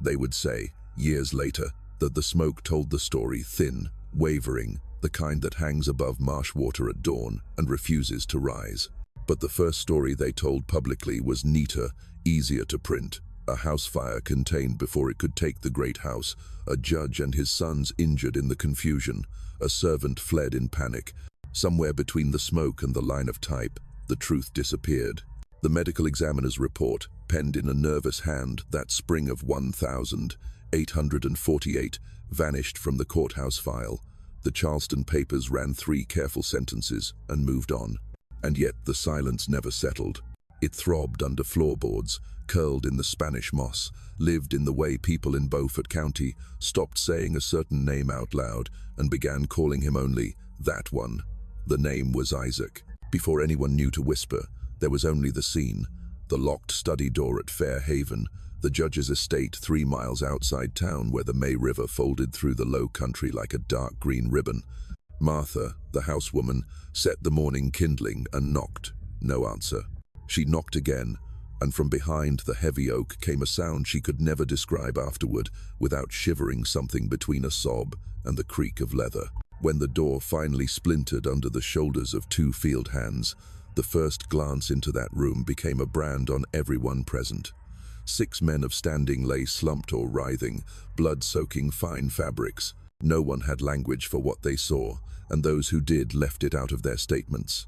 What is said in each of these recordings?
They would say, years later, that the smoke told the story thin, wavering, the kind that hangs above marsh water at dawn and refuses to rise. But the first story they told publicly was neater, easier to print. A house fire contained before it could take the great house, a judge and his sons injured in the confusion, a servant fled in panic. Somewhere between the smoke and the line of type, the truth disappeared. The medical examiner's report, penned in a nervous hand that spring of 1848, vanished from the courthouse file. The Charleston papers ran 3 careful sentences and moved on. And yet the silence never settled. It throbbed under floorboards, curled in the Spanish moss, lived in the way people in Beaufort County stopped saying a certain name out loud and began calling him only that one. The name was Isaac. Before anyone knew to whisper, there was only the scene, the locked study door at Fair Haven, the judge's estate 3 miles outside town where the May River folded through the low country like a dark green ribbon. Martha, the housewoman, set the morning kindling and knocked. No answer. She knocked again, and from behind the heavy oak came a sound she could never describe afterward without shivering something between a sob and the creak of leather. When the door finally splintered under the shoulders of 2 field hands, the first glance into that room became a brand on everyone present. 6 men of standing lay slumped or writhing, blood-soaking fine fabrics. No one had language for what they saw, and those who did left it out of their statements.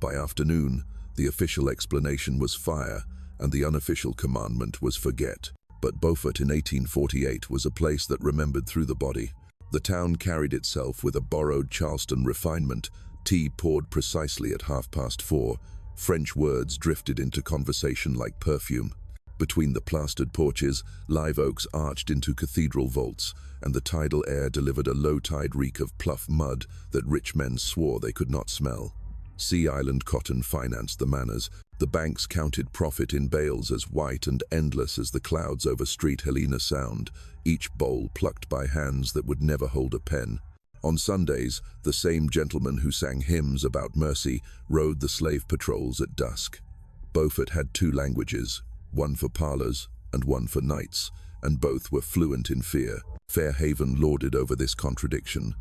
By afternoon, the official explanation was fire, and the unofficial commandment was forget. But Beaufort in 1848 was a place that remembered through the body. The town carried itself with a borrowed Charleston refinement, tea poured precisely at 4:30, French words drifted into conversation like perfume. Between the plastered porches, live oaks arched into cathedral vaults, and the tidal air delivered a low-tide reek of pluff mud that rich men swore they could not smell. Sea Island cotton financed the manners. The banks counted profit in bales as white and endless as the clouds over Street Helena Sound, each bowl plucked by hands that would never hold a pen. On Sundays, the same gentleman who sang hymns about mercy rode the slave patrols at dusk. Beaufort had 2 languages, one for parlors and one for knights, and both were fluent in fear. Fair Haven lorded over this contradiction.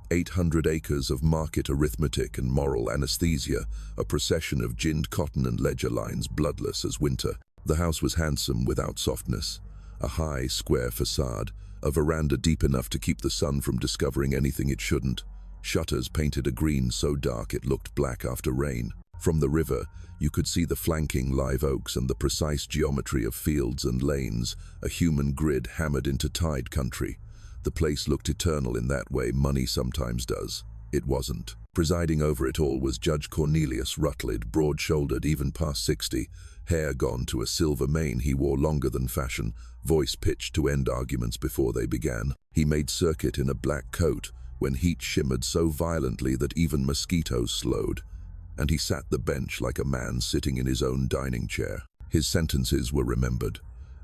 800 acres of market arithmetic and moral anesthesia, a procession of ginned cotton and ledger lines bloodless as winter. The house was handsome without softness. A high, square facade, a veranda deep enough to keep the sun from discovering anything it shouldn't. Shutters painted a green so dark it looked black after rain. From the river, you could see the flanking live oaks and the precise geometry of fields and lanes, a human grid hammered into tide country. The place looked eternal in that way money sometimes does. It wasn't. Presiding over it all was Judge Cornelius Rutledge, broad-shouldered even past 60, hair gone to a silver mane he wore longer than fashion, voice pitched to end arguments before they began. He made circuit in a black coat when heat shimmered so violently that even mosquitoes slowed, and he sat the bench like a man sitting in his own dining chair. His sentences were remembered.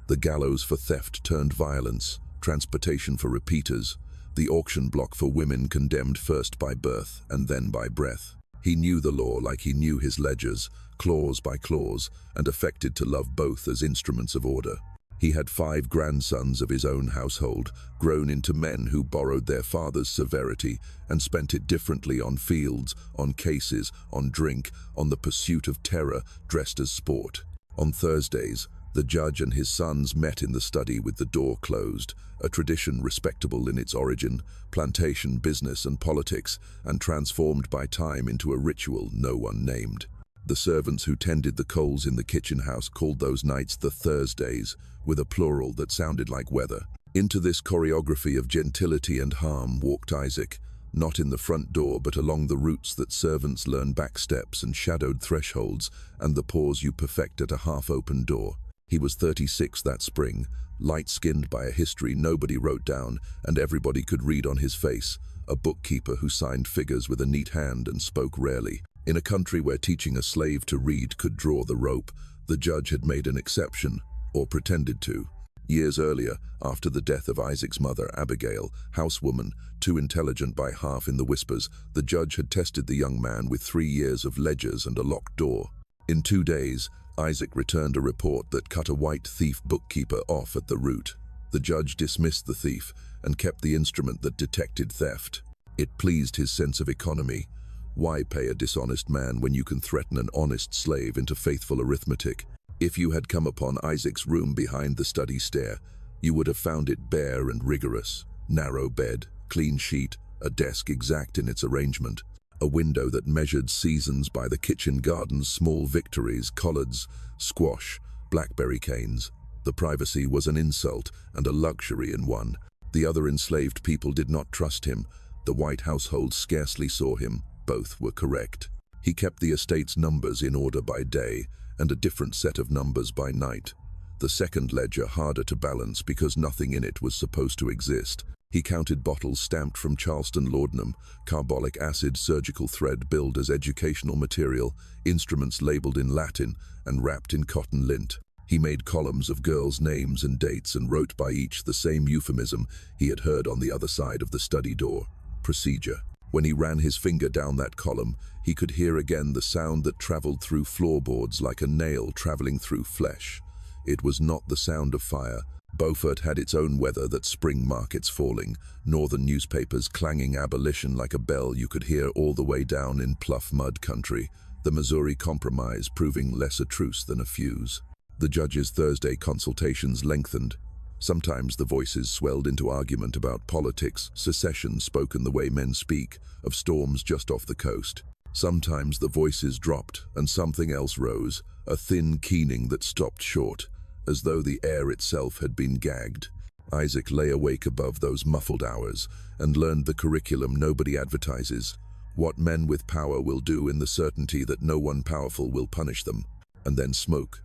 The gallows for theft turned violence, transportation for repeaters, the auction block for women condemned first by birth and then by breath. He knew the law like he knew his ledgers, clause by clause, and affected to love both as instruments of order. He had 5 grandsons of his own household, grown into men who borrowed their father's severity and spent it differently on fields, on cases, on drink, on the pursuit of terror dressed as sport. On Thursdays, the judge and his sons met in the study with the door closed, a tradition respectable in its origin, plantation business and politics, and transformed by time into a ritual no one named. The servants who tended the coals in the kitchen house called those nights the Thursdays, with a plural that sounded like weather. Into this choreography of gentility and harm walked Isaac, not in the front door but along the routes that servants learn back steps and shadowed thresholds and the pause you perfect at a half-open door. He was 36 that spring, light-skinned by a history nobody wrote down and everybody could read on his face, a bookkeeper who signed figures with a neat hand and spoke rarely. In a country where teaching a slave to read could draw the rope, the judge had made an exception, or pretended to. Years earlier, after the death of Isaac's mother, Abigail, housewoman, too intelligent by half in the whispers, the judge had tested the young man with 3 years of ledgers and a locked door. In 2 days, Isaac returned a report that cut a white thief bookkeeper off at the root. The judge dismissed the thief and kept the instrument that detected theft. It pleased his sense of economy. Why pay a dishonest man when you can threaten an honest slave into faithful arithmetic? If you had come upon Isaac's room behind the study stair, you would have found it bare and rigorous. Narrow bed, clean sheet, a desk exact in its arrangement, a window that measured seasons by the kitchen garden's small victories, collards, squash, blackberry canes. The privacy was an insult and a luxury in one. The other enslaved people did not trust him. The white household scarcely saw him. Both were correct. He kept the estate's numbers in order by day and a different set of numbers by night. The second ledger harder to balance because nothing in it was supposed to exist. He counted bottles stamped from Charleston laudanum, carbolic acid, surgical thread billed as educational material, instruments labeled in Latin and wrapped in cotton lint. He made columns of girls' names and dates and wrote by each the same euphemism he had heard on the other side of the study door: procedure. When he ran his finger down that column, he could hear again the sound that traveled through floorboards like a nail traveling through flesh. It was not the sound of fire. Beaufort had its own weather, that spring markets falling, northern newspapers clanging abolition like a bell you could hear all the way down in Pluff Mud country, the Missouri Compromise proving less a truce than a fuse. The judge's Thursday consultations lengthened. Sometimes the voices swelled into argument about politics, secession spoken the way men speak, of storms just off the coast. Sometimes the voices dropped and something else rose, a thin keening that stopped short, as though the air itself had been gagged. Isaac lay awake above those muffled hours and learned the curriculum nobody advertises: what men with power will do in the certainty that no one powerful will punish them. And then smoke.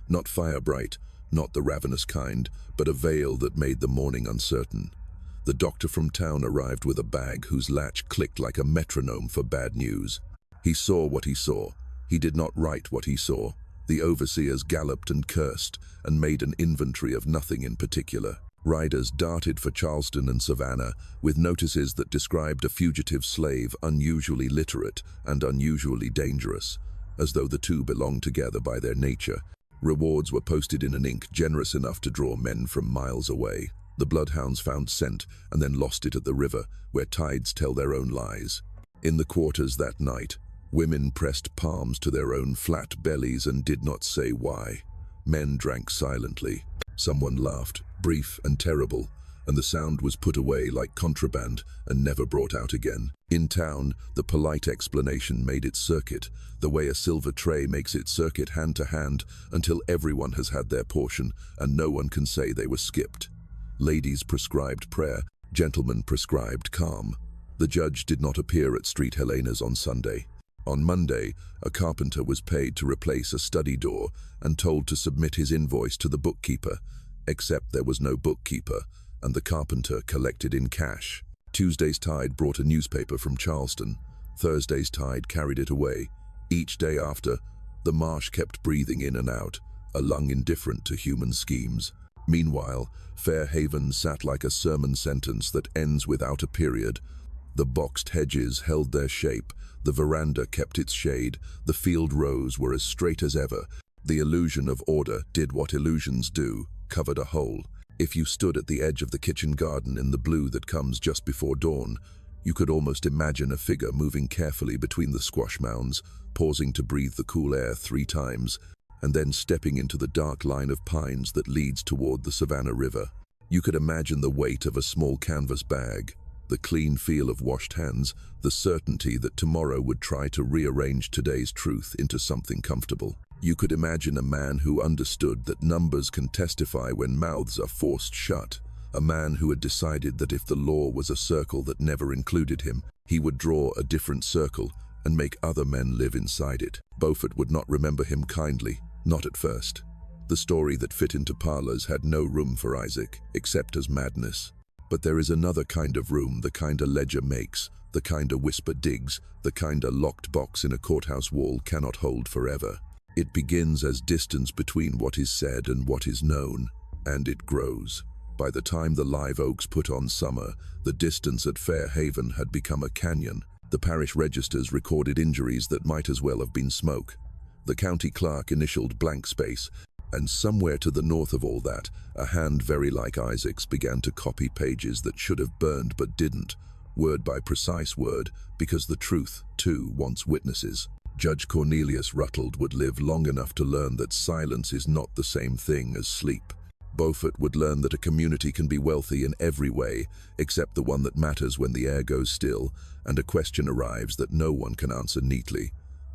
Not fire bright, not the ravenous kind, but a veil that made the morning uncertain. The doctor from town arrived with a bag whose latch clicked like a metronome for bad news. He saw what he saw. He did not write what he saw. The overseers galloped and cursed and made an inventory of nothing in particular. Riders darted for Charleston and Savannah with notices that described a fugitive slave unusually literate and unusually dangerous, as though the two belonged together by their nature. Rewards were posted in an ink generous enough to draw men from miles away. The bloodhounds found scent and then lost it at the river, where tides tell their own lies. In the quarters that night, women pressed palms to their own flat bellies and did not say why. Men drank silently. Someone laughed, brief and terrible, and the sound was put away like contraband and never brought out again. In town, the polite explanation made its circuit, the way a silver tray makes its circuit hand to hand until everyone has had their portion and no one can say they were skipped. Ladies prescribed prayer, gentlemen prescribed calm. The judge did not appear at Street Helena's on Sunday. On Monday, a carpenter was paid to replace a study door and told to submit his invoice to the bookkeeper, except there was no bookkeeper, and the carpenter collected in cash. Tuesday's tide brought a newspaper from Charleston. Thursday's tide carried it away. Each day after, the marsh kept breathing in and out, a lung indifferent to human schemes. Meanwhile, Fair Haven sat like a sermon sentence that ends without a period. The boxed hedges held their shape, the veranda kept its shade, the field rows were as straight as ever. The illusion of order did what illusions do, covered a hole. If you stood at the edge of the kitchen garden in the blue that comes just before dawn, you could almost imagine a figure moving carefully between the squash mounds, pausing to breathe the cool air 3 times, and then stepping into the dark line of pines that leads toward the Savannah River. You could imagine the weight of a small canvas bag, the clean feel of washed hands, the certainty that tomorrow would try to rearrange today's truth into something comfortable. You could imagine a man who understood that numbers can testify when mouths are forced shut, a man who had decided that if the law was a circle that never included him, he would draw a different circle and make other men live inside it. Beaufort would not remember him kindly, not at first. The story that fit into parlors had no room for Isaac, except as madness. But there is another kind of room, the kind a ledger makes, the kind a whisper digs, the kind a locked box in a courthouse wall cannot hold forever. It begins as distance between what is said and what is known, and it grows. By the time the live oaks put on summer, the distance at Fair Haven had become a canyon. The parish registers recorded injuries that might as well have been smoke. The county clerk initialed blank space, And somewhere to the north of all that, a hand very like Isaac's began to copy pages that should have burned but didn't, word by precise word, because the truth, too, wants witnesses. Judge Cornelius Rutland would live long enough to learn that silence is not the same thing as sleep. Beaufort would learn that a community can be wealthy in every way, except the one that matters when the air goes still, and a question arrives that no one can answer neatly.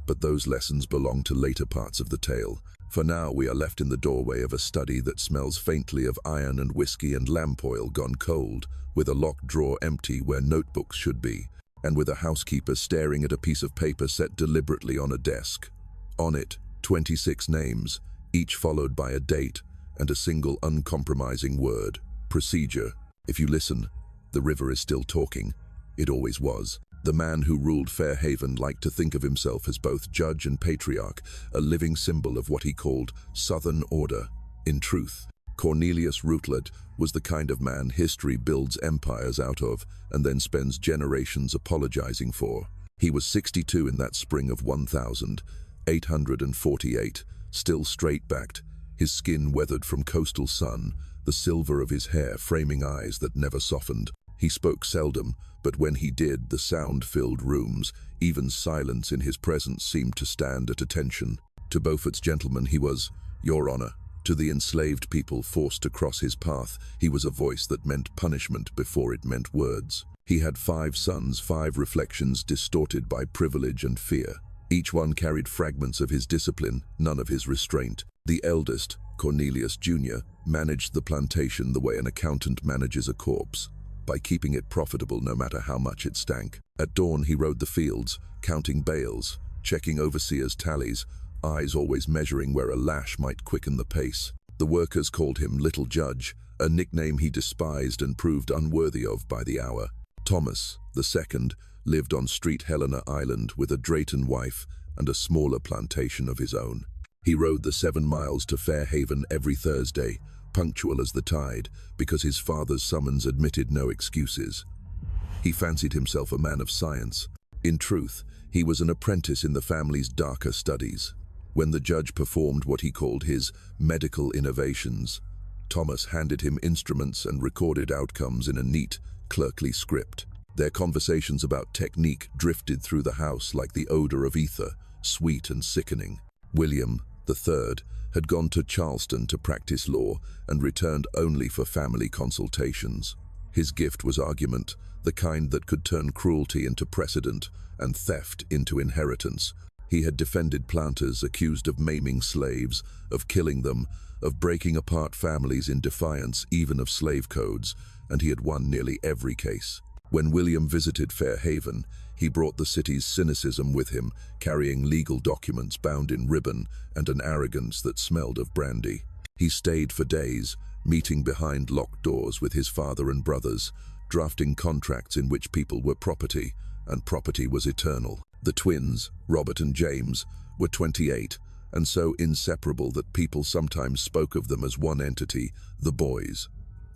But those lessons belong to later parts of the tale. For now we are left in the doorway of a study that smells faintly of iron and whiskey and lamp oil gone cold, with a locked drawer empty where notebooks should be, and with a housekeeper staring at a piece of paper set deliberately on a desk. On it, 26 names, each followed by a date and a single uncompromising word: procedure. If you listen, the river is still talking. It always was. The man who ruled Fairhaven liked to think of himself as both judge and patriarch, a living symbol of what he called Southern order. In truth, Cornelius Rutland was the kind of man history builds empires out of and then spends generations apologizing for. He was 62 in that spring of 1848, still straight-backed, his skin weathered from coastal sun, the silver of his hair framing eyes that never softened. He spoke seldom, but when he did, the sound filled rooms. Even silence in his presence seemed to stand at attention. To Beaufort's gentlemen he was, "Your Honor." To the enslaved people forced to cross his path, he was a voice that meant punishment before it meant words. He had 5 sons, 5 reflections distorted by privilege and fear. Each one carried fragments of his discipline, none of his restraint. The eldest, Cornelius Jr., managed the plantation the way an accountant manages a corpse, by keeping it profitable no matter how much it stank. At dawn he rode the fields, counting bales, checking overseers' tallies, eyes always measuring where a lash might quicken the pace. The workers called him Little Judge, a nickname he despised and proved unworthy of by the hour. Thomas, the second, lived on Street Helena Island with a Drayton wife and a smaller plantation of his own. He rode the 7 miles to Fairhaven every Thursday, punctual as the tide, because his father's summons admitted no excuses. He fancied himself a man of science. In truth, he was an apprentice in the family's darker studies. When the judge performed what he called his medical innovations, Thomas handed him instruments and recorded outcomes in a neat, clerkly script. Their conversations about technique drifted through the house like the odor of ether, sweet and sickening. William, the third, had gone to Charleston to practice law and returned only for family consultations. His gift was argument, the kind that could turn cruelty into precedent and theft into inheritance. He had defended planters accused of maiming slaves, of killing them, of breaking apart families in defiance even of slave codes, and he had won nearly every case. When William visited Fairhaven, he brought the city's cynicism with him, carrying legal documents bound in ribbon and an arrogance that smelled of brandy. He stayed for days, meeting behind locked doors with his father and brothers, drafting contracts in which people were property, and property was eternal. The twins, Robert and James, were 28, and so inseparable that people sometimes spoke of them as one entity, the boys.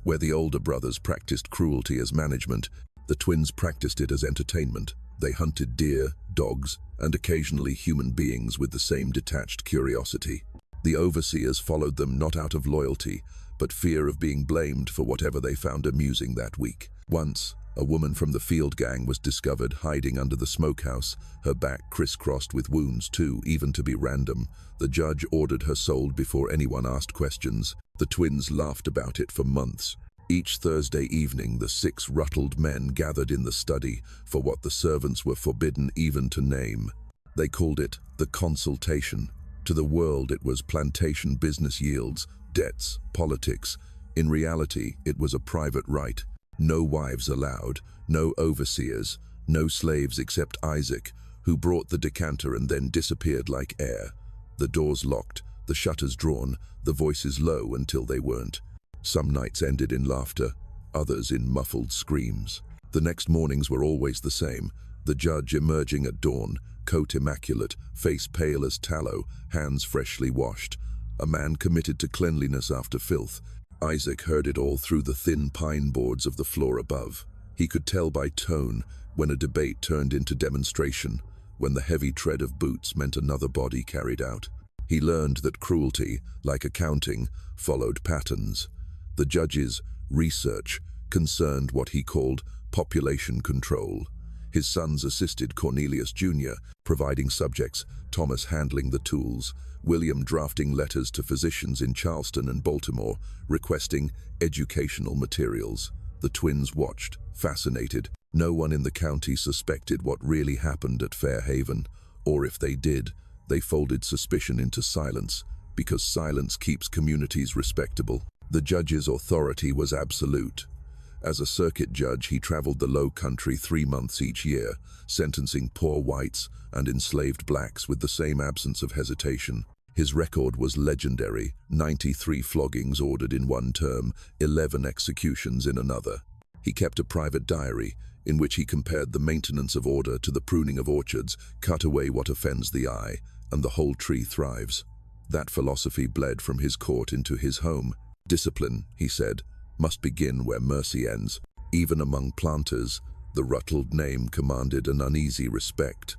Where the older brothers practiced cruelty as management, the twins practiced it as entertainment. They hunted deer, dogs, and occasionally human beings with the same detached curiosity. The overseers followed them not out of loyalty, but fear of being blamed for whatever they found amusing that week. Once, a woman from the field gang was discovered hiding under the smokehouse, her back crisscrossed with wounds too, even to be random. The judge ordered her sold before anyone asked questions. The twins laughed about it for months. Each Thursday evening, the 6 Rutland men gathered in the study for what the servants were forbidden even to name. They called it the consultation. To the world, it was plantation business yields, debts, politics. In reality, it was a private right. No wives allowed, no overseers, no slaves except Isaac, who brought the decanter and then disappeared like air. The doors locked, the shutters drawn, the voices low until they weren't. Some nights ended in laughter, others in muffled screams. The next mornings were always the same, the judge emerging at dawn, coat immaculate, face pale as tallow, hands freshly washed. A man committed to cleanliness after filth. Isaac heard it all through the thin pine boards of the floor above. He could tell by tone when a debate turned into demonstration, when the heavy tread of boots meant another body carried out. He learned that cruelty, like accounting, followed patterns. The judge's research concerned what he called population control. His sons assisted Cornelius Jr., providing subjects, Thomas handling the tools, William drafting letters to physicians in Charleston and Baltimore, requesting educational materials. The twins watched, fascinated. No one in the county suspected what really happened at Fairhaven, or if they did, they folded suspicion into silence, because silence keeps communities respectable. The judge's authority was absolute. As a circuit judge, he traveled the Low Country 3 months each year, sentencing poor whites and enslaved blacks with the same absence of hesitation. His record was legendary: 93 floggings ordered in one term, 11 executions in another. He kept a private diary, in which he compared the maintenance of order to the pruning of orchards. Cut away what offends the eye, and the whole tree thrives. That philosophy bled from his court into his home. Discipline, he said, must begin where mercy ends. Even among planters, the Ruttled name commanded an uneasy respect.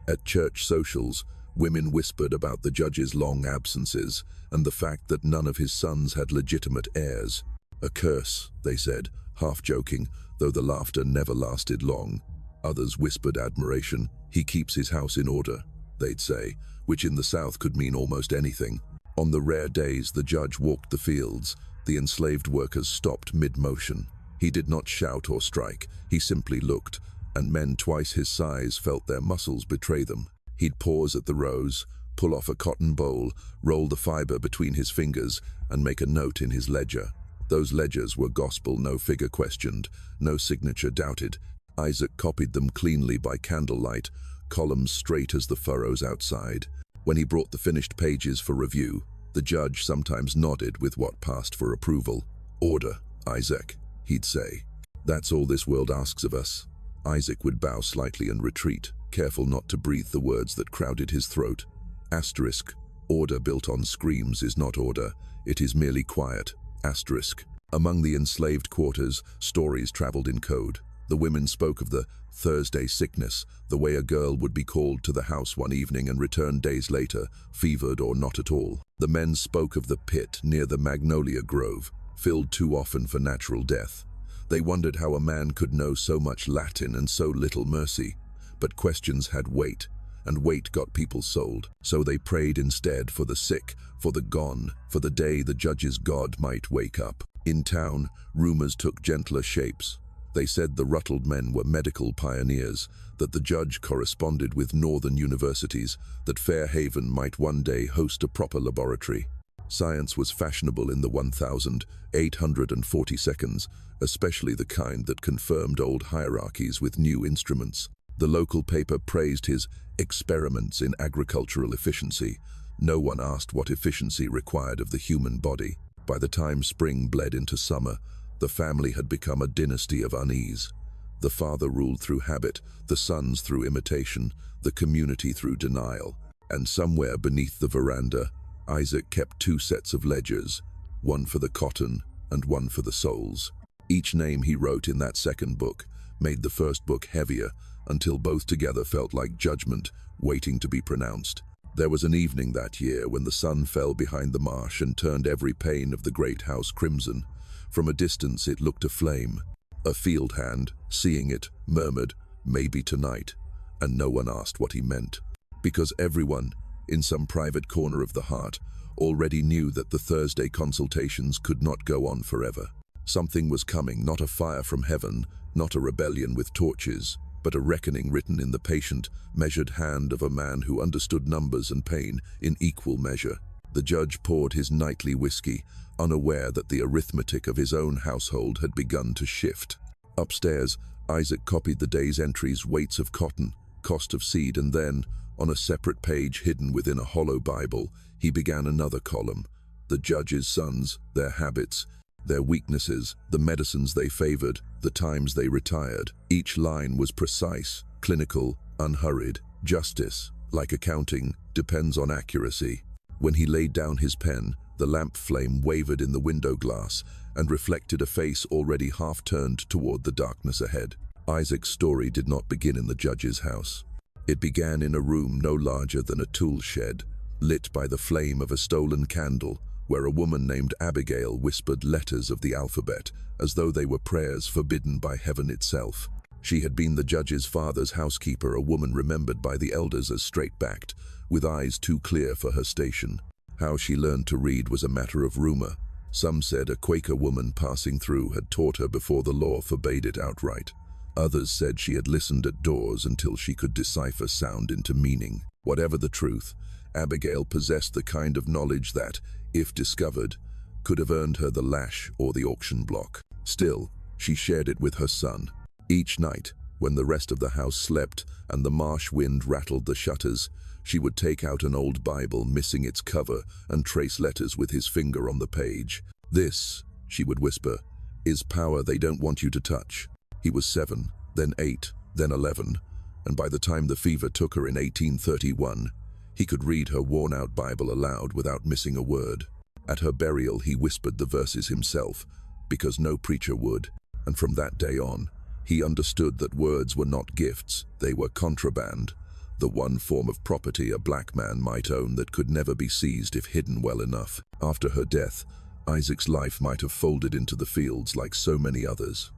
At church socials, women whispered about the judge's long absences and the fact that none of his sons had legitimate heirs. A curse, they said, half joking, though the laughter never lasted long. Others whispered admiration. He keeps his house in order, they'd say, which in the South could mean almost anything. On the rare days the judge walked the fields, the enslaved workers stopped mid-motion. He did not shout or strike, he simply looked, and men twice his size felt their muscles betray them. He'd pause at the rows, pull off a cotton bowl, roll the fiber between his fingers, and make a note in his ledger. Those ledgers were gospel, no figure questioned, no signature doubted. Isaac copied them cleanly by candlelight, columns straight as the furrows outside. When he brought the finished pages for review, the judge sometimes nodded with what passed for approval. "Order, Isaac," he'd say. "That's all this world asks of us." Isaac would bow slightly and retreat, careful not to breathe the words that crowded his throat. Asterisk. Order built on screams is not order, it is merely quiet. Asterisk. Among the enslaved quarters, stories traveled in code. The women spoke of the Thursday sickness, the way a girl would be called to the house one evening and return days later, fevered or not at all. The men spoke of the pit near the Magnolia Grove, filled too often for natural death. They wondered how a man could know so much Latin and so little mercy. But questions had weight, and weight got people sold. So they prayed instead for the sick, for the gone, for the day the judge's God might wake up. In town, rumors took gentler shapes. They said the Ruttled men were medical pioneers, that the judge corresponded with northern universities, that Fairhaven might one day host a proper laboratory. Science was fashionable in the 1842, especially the kind that confirmed old hierarchies with new instruments. The local paper praised his experiments in agricultural efficiency. No one asked what efficiency required of the human body. By the time spring bled into summer, the family had become a dynasty of unease. The father ruled through habit, the sons through imitation, the community through denial. And somewhere beneath the veranda, Isaac kept 2 sets of ledgers, one for the cotton and one for the souls. Each name he wrote in that second book made the first book heavier, until both together felt like judgment waiting to be pronounced. There was an evening that year when the sun fell behind the marsh and turned every pane of the great house crimson. From a distance it looked aflame. A field hand, seeing it, murmured, "Maybe tonight," and no one asked what he meant. Because everyone, in some private corner of the heart, already knew that the Thursday consultations could not go on forever. Something was coming, not a fire from heaven, not a rebellion with torches, but a reckoning written in the patient, measured hand of a man who understood numbers and pain in equal measure. The judge poured his nightly whiskey, unaware that the arithmetic of his own household had begun to shift. Upstairs, Isaac copied the day's entries: weights of cotton, cost of seed, and then, on a separate page hidden within a hollow Bible, he began another column: the judge's sons, their habits, their weaknesses, the medicines they favored, the times they retired. Each line was precise, clinical, unhurried. Justice, like accounting, depends on accuracy. When he laid down his pen, the lamp flame wavered in the window glass and reflected a face already half turned toward the darkness ahead. Isaac's story did not begin in the judge's house. It began in a room no larger than a tool shed, lit by the flame of a stolen candle, where a woman named Abigail whispered letters of the alphabet, as though they were prayers forbidden by heaven itself. She had been the judge's father's housekeeper, a woman remembered by the elders as straight-backed, with eyes too clear for her station. How she learned to read was a matter of rumor. Some said a Quaker woman passing through had taught her before the law forbade it outright. Others said she had listened at doors until she could decipher sound into meaning. Whatever the truth, Abigail possessed the kind of knowledge that, if discovered, could have earned her the lash or the auction block. Still, she shared it with her son. Each night, when the rest of the house slept and the marsh wind rattled the shutters, she would take out an old Bible missing its cover and trace letters with his finger on the page. "This," she would whisper, "is power they don't want you to touch." He was 7, then 8, then 11, and by the time the fever took her in 1831, he could read her worn-out Bible aloud without missing a word. At her burial, he whispered the verses himself, because no preacher would, and from that day on, he understood that words were not gifts, they were contraband, the one form of property a black man might own that could never be seized if hidden well enough. After her death, Isaac's life might have folded into the fields like so many others.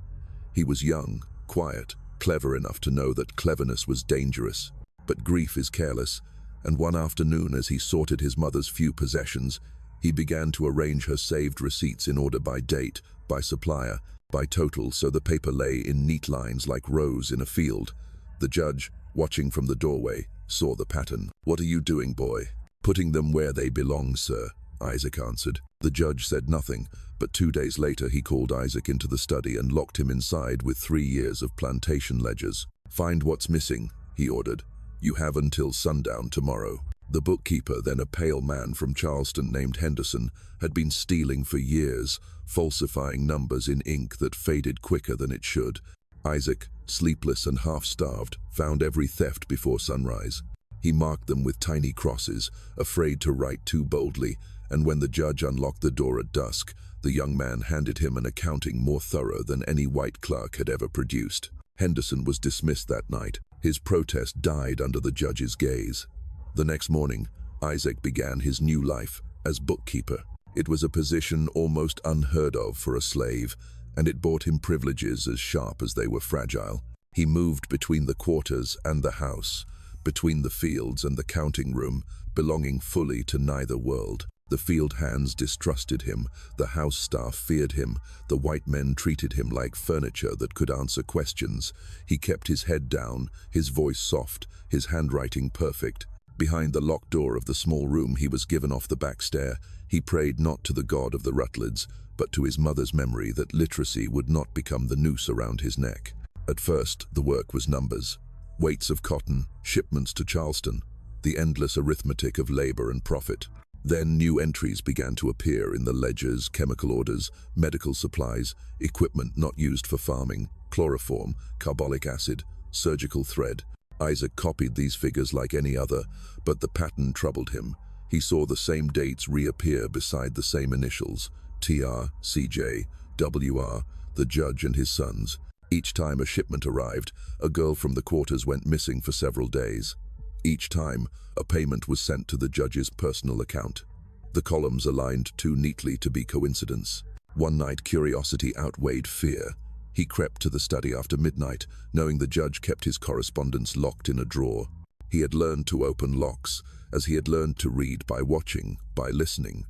He was young, quiet, clever enough to know that cleverness was dangerous, but grief is careless, and one afternoon as he sorted his mother's few possessions, he began to arrange her saved receipts in order by date, by supplier, by total, so the paper lay in neat lines like rows in a field. The judge, watching from the doorway, saw the pattern. "What are you doing, boy?" "Putting them where they belong, sir," Isaac answered. The judge said nothing, but 2 days later he called Isaac into the study and locked him inside with 3 years of plantation ledgers. "Find what's missing," he ordered. "You have until sundown tomorrow." The bookkeeper, then a pale man from Charleston named Henderson, had been stealing for years, falsifying numbers in ink that faded quicker than it should. Isaac, sleepless and half-starved, found every theft before sunrise. He marked them with tiny crosses, afraid to write too boldly, and when the judge unlocked the door at dusk, the young man handed him an accounting more thorough than any white clerk had ever produced. Henderson was dismissed that night. His protest died under the judge's gaze. The next morning, Isaac began his new life as bookkeeper. It was a position almost unheard of for a slave, and it brought him privileges as sharp as they were fragile. He moved between the quarters and the house, between the fields and the counting room, belonging fully to neither world. The field hands distrusted him, the house staff feared him, the white men treated him like furniture that could answer questions. He kept his head down, his voice soft, his handwriting perfect. Behind the locked door of the small room he was given off the back stair, he prayed not to the god of the Rutledges, but to his mother's memory that literacy would not become the noose around his neck. At first, the work was numbers. Weights of cotton, shipments to Charleston, the endless arithmetic of labor and profit. Then new entries began to appear in the ledgers, chemical orders, medical supplies, equipment not used for farming, chloroform, carbolic acid, surgical thread. Isaac copied these figures like any other, but the pattern troubled him. He saw the same dates reappear beside the same initials, TR, CJ, WR, the judge and his sons. Each time a shipment arrived, a girl from the quarters went missing for several days. Each time, a payment was sent to the judge's personal account. The columns aligned too neatly to be coincidence. One night, curiosity outweighed fear. He crept to the study after midnight, knowing the judge kept his correspondence locked in a drawer. He had learned to open locks, as he had learned to read by watching, by listening.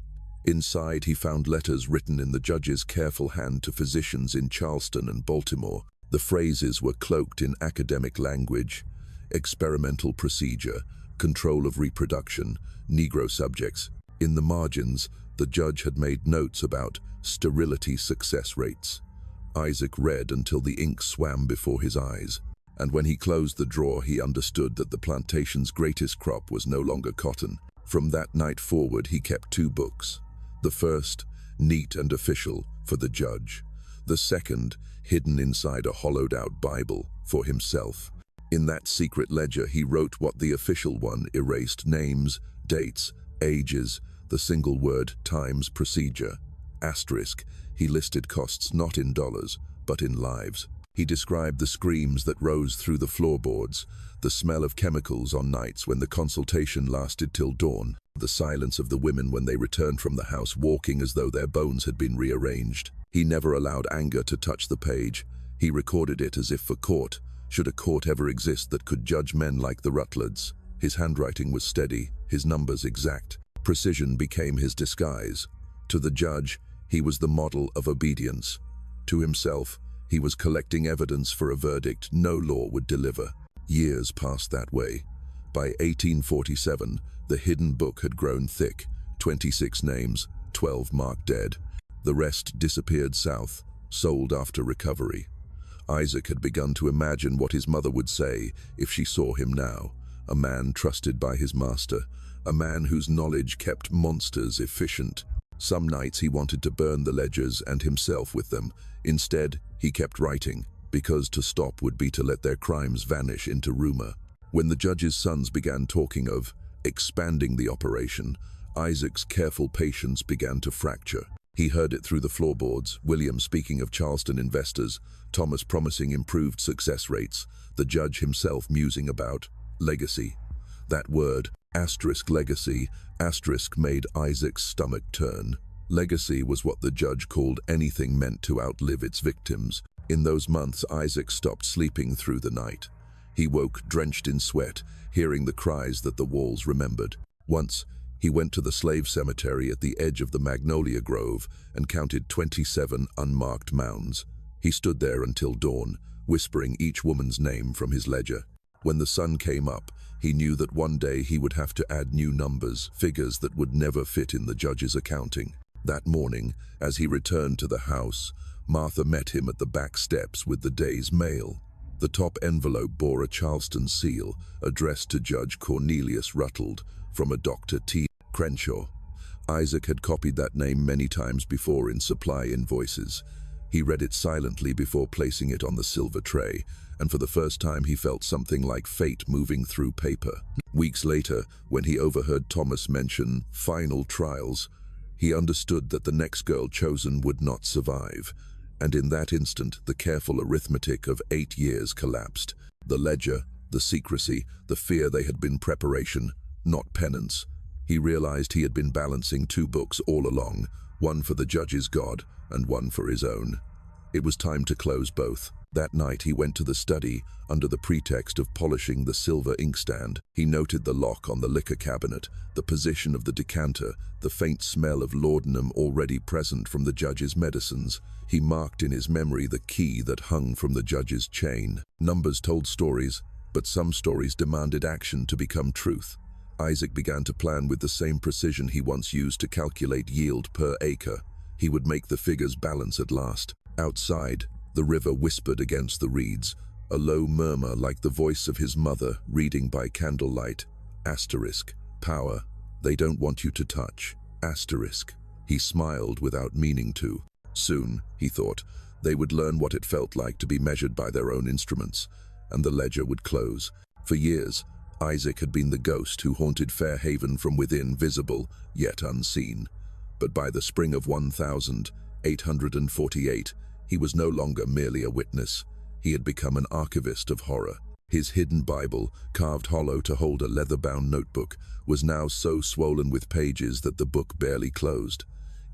Inside, he found letters written in the judge's careful hand to physicians in Charleston and Baltimore. The phrases were cloaked in academic language: experimental procedure, control of reproduction, Negro subjects. In the margins, the judge had made notes about sterility success rates. Isaac read until the ink swam before his eyes, and when he closed the drawer, he understood that the plantation's greatest crop was no longer cotton. From that night forward, he kept 2 books. The first, neat and official, for the judge. The second, hidden inside a hollowed-out Bible, for himself. In that secret ledger, he wrote what the official one erased: names, dates, ages, the single word times procedure. Asterisk, he listed costs not in dollars, but in lives. He described the screams that rose through the floorboards, the smell of chemicals on nights when the consultation lasted till dawn, The silence of the women when they returned from the house walking as though their bones had been rearranged. He never allowed anger to touch the page. He recorded it as if for court, should a court ever exist that could judge men like the Rutlards. His handwriting was steady, his numbers exact. Precision became his disguise. To the judge, he was the model of obedience. To himself, he was collecting evidence for a verdict no law would deliver. Years passed that way. By 1847, the hidden book had grown thick, 26 names, 12 marked dead. The rest disappeared south, sold after recovery. Isaac had begun to imagine what his mother would say if she saw him now, a man trusted by his master, a man whose knowledge kept monsters efficient. Some nights he wanted to burn the ledgers and himself with them. Instead, he kept writing, because to stop would be to let their crimes vanish into rumor. When the judge's sons began talking of expanding the operation, Isaac's careful patience began to fracture. He heard it through the floorboards, William speaking of Charleston investors, Thomas promising improved success rates, the judge himself musing about legacy. That word, legacy, made Isaac's stomach turn. Legacy was what the judge called anything meant to outlive its victims. In those months, Isaac stopped sleeping through the night. He woke drenched in sweat, hearing the cries that the walls remembered. Once, he went to the slave cemetery at the edge of the Magnolia Grove and counted 27 unmarked mounds. He stood there until dawn, whispering each woman's name from his ledger. When the sun came up, he knew that one day he would have to add new numbers, figures that would never fit in the judge's accounting. That morning, as he returned to the house, Martha met him at the back steps with the day's mail. The top envelope bore a Charleston seal, addressed to Judge Cornelius Rutland, from a Dr. T. Crenshaw. Isaac had copied that name many times before in supply invoices. He read it silently before placing it on the silver tray, and for the first time he felt something like fate moving through paper. Weeks later, when he overheard Thomas mention final trials, he understood that the next girl chosen would not survive. And in that instant, the careful arithmetic of 8 years collapsed. The ledger, the secrecy, the fear they had been preparation, not penance. He realized he had been balancing 2 books all along, one for the judge's God and one for his own. It was time to close both. That night he went to the study under the pretext of polishing the silver inkstand. He noted the lock on the liquor cabinet, the position of the decanter, the faint smell of laudanum already present from the judge's medicines. He marked in his memory the key that hung from the judge's chain. Numbers told stories, but some stories demanded action to become truth. Isaac began to plan with the same precision he once used to calculate yield per acre. He would make the figures balance at last. Outside, the river whispered against the reeds, a low murmur like the voice of his mother reading by candlelight. Power. They don't want you to touch. He smiled without meaning to. Soon, he thought, they would learn what it felt like to be measured by their own instruments, and the ledger would close. For years, Isaac had been the ghost who haunted Fairhaven from within, visible, yet unseen. But by the spring of 1848, he was no longer merely a witness. He had become an archivist of horror. His hidden Bible, carved hollow to hold a leather-bound notebook, was now so swollen with pages that the book barely closed.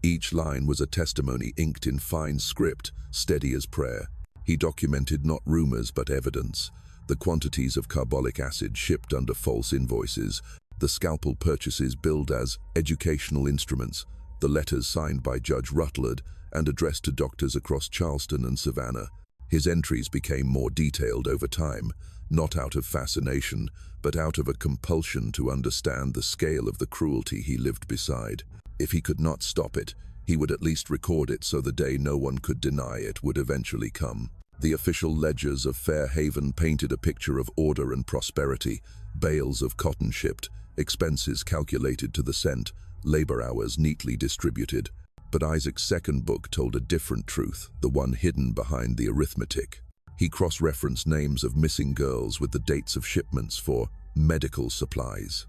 Each line was a testimony inked in fine script, steady as prayer. He documented not rumors but evidence. The quantities of carbolic acid shipped under false invoices, the scalpel purchases billed as educational instruments, the letters signed by Judge Rutland and addressed to doctors across Charleston and Savannah. His entries became more detailed over time, not out of fascination, but out of a compulsion to understand the scale of the cruelty he lived beside. If he could not stop it, he would at least record it so the day no one could deny it would eventually come. The official ledgers of Fairhaven painted a picture of order and prosperity, bales of cotton shipped, expenses calculated to the cent, labor hours neatly distributed. But Isaac's second book told a different truth, the one hidden behind the arithmetic. He cross-referenced names of missing girls with the dates of shipments for medical supplies.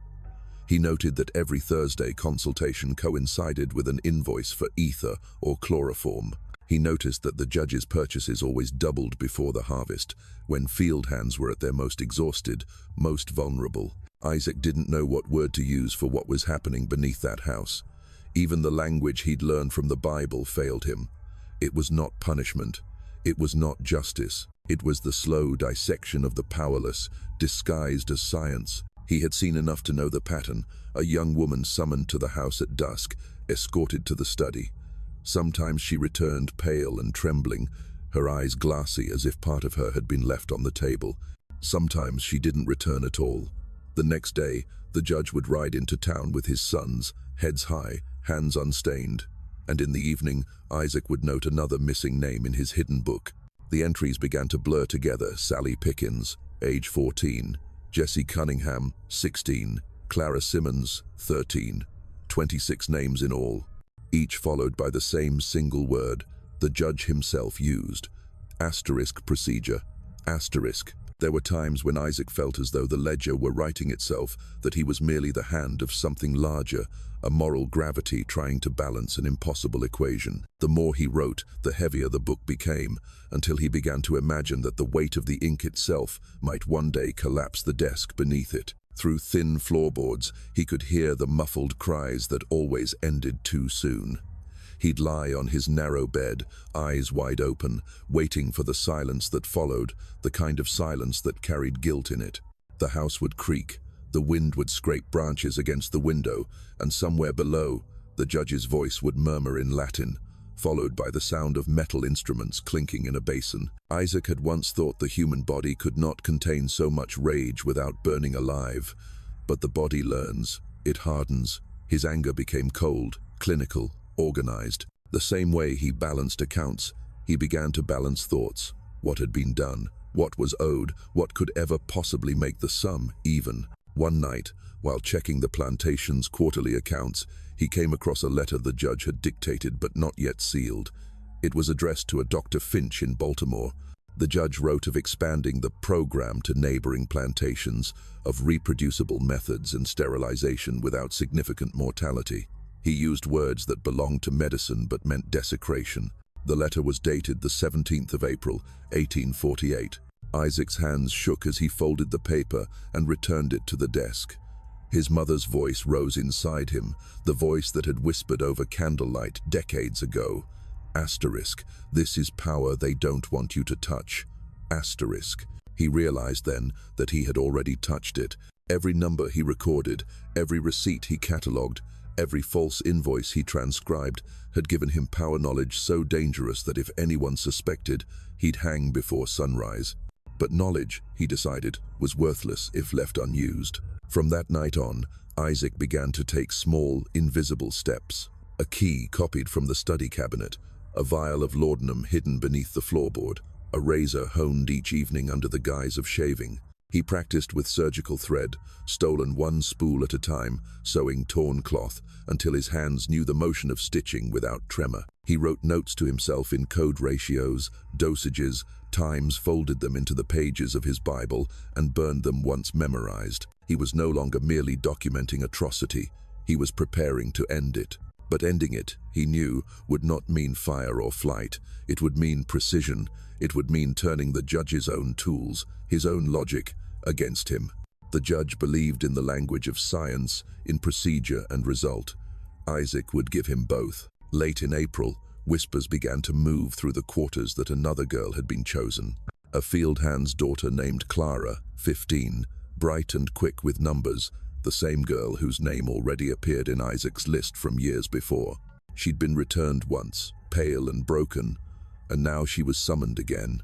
He noted that every Thursday consultation coincided with an invoice for ether or chloroform. He noticed that the judge's purchases always doubled before the harvest, when field hands were at their most exhausted, most vulnerable. Isaac didn't know what word to use for what was happening beneath that house. Even the language he'd learned from the Bible failed him. It was not punishment. It was not justice. It was the slow dissection of the powerless, disguised as science. He had seen enough to know the pattern. A young woman summoned to the house at dusk, escorted to the study. Sometimes she returned pale and trembling, her eyes glassy as if part of her had been left on the table. Sometimes she didn't return at all. The next day, the judge would ride into town with his sons, heads high, hands unstained. And in the evening, Isaac would note another missing name in his hidden book. The entries began to blur together: Sally Pickens, age 14, Jessie Cunningham, 16, Clara Simmons, 13. 26 names in all, each followed by the same single word the judge himself used: asterisk procedure, asterisk. There were times when Isaac felt as though the ledger were writing itself, that he was merely the hand of something larger, a moral gravity trying to balance an impossible equation. The more he wrote, the heavier the book became, until he began to imagine that the weight of the ink itself might one day collapse the desk beneath it. Through thin floorboards, he could hear the muffled cries that always ended too soon. He'd lie on his narrow bed, eyes wide open, waiting for the silence that followed, the kind of silence that carried guilt in it. The house would creak, the wind would scrape branches against the window, and somewhere below, the judge's voice would murmur in Latin, followed by the sound of metal instruments clinking in a basin. Isaac had once thought the human body could not contain so much rage without burning alive. But the body learns, it hardens. His anger became cold, clinical, organized. The same way he balanced accounts, he began to balance thoughts. What had been done? What was owed? What could ever possibly make the sum even? One night, while checking the plantation's quarterly accounts, he came across a letter the judge had dictated but not yet sealed. It was addressed to a Dr. Finch in Baltimore. The judge wrote of expanding the program to neighboring plantations, of reproducible methods and sterilization without significant mortality. He used words that belonged to medicine but meant desecration. The letter was dated the 17th of April, 1848. Isaac's hands shook as he folded the paper and returned it to the desk. His mother's voice rose inside him, the voice that had whispered over candlelight decades ago. Asterisk, this is power they don't want you to touch. Asterisk. He realized then that he had already touched it. Every number he recorded, every receipt he catalogued, every false invoice he transcribed had given him power knowledge so dangerous that if anyone suspected, he'd hang before sunrise. But knowledge, he decided, was worthless if left unused. From that night on, Isaac began to take small, invisible steps. A key copied from the study cabinet, a vial of laudanum hidden beneath the floorboard, a razor honed each evening under the guise of shaving. He practiced with surgical thread, stolen one spool at a time, sewing torn cloth, until his hands knew the motion of stitching without tremor. He wrote notes to himself in code ratios, dosages, times, folded them into the pages of his Bible, and burned them once memorized. He was no longer merely documenting atrocity, he was preparing to end it. But ending it, he knew, would not mean fire or flight. It would mean precision. It would mean turning the judge's own tools, his own logic, against him. The judge believed in the language of science, in procedure and result. Isaac would give him both. Late in April, whispers began to move through the quarters that another girl had been chosen. A field hand's daughter named Clara, 15, bright and quick with numbers, the same girl whose name already appeared in Isaac's list from years before. She'd been returned once, pale and broken, and now she was summoned again.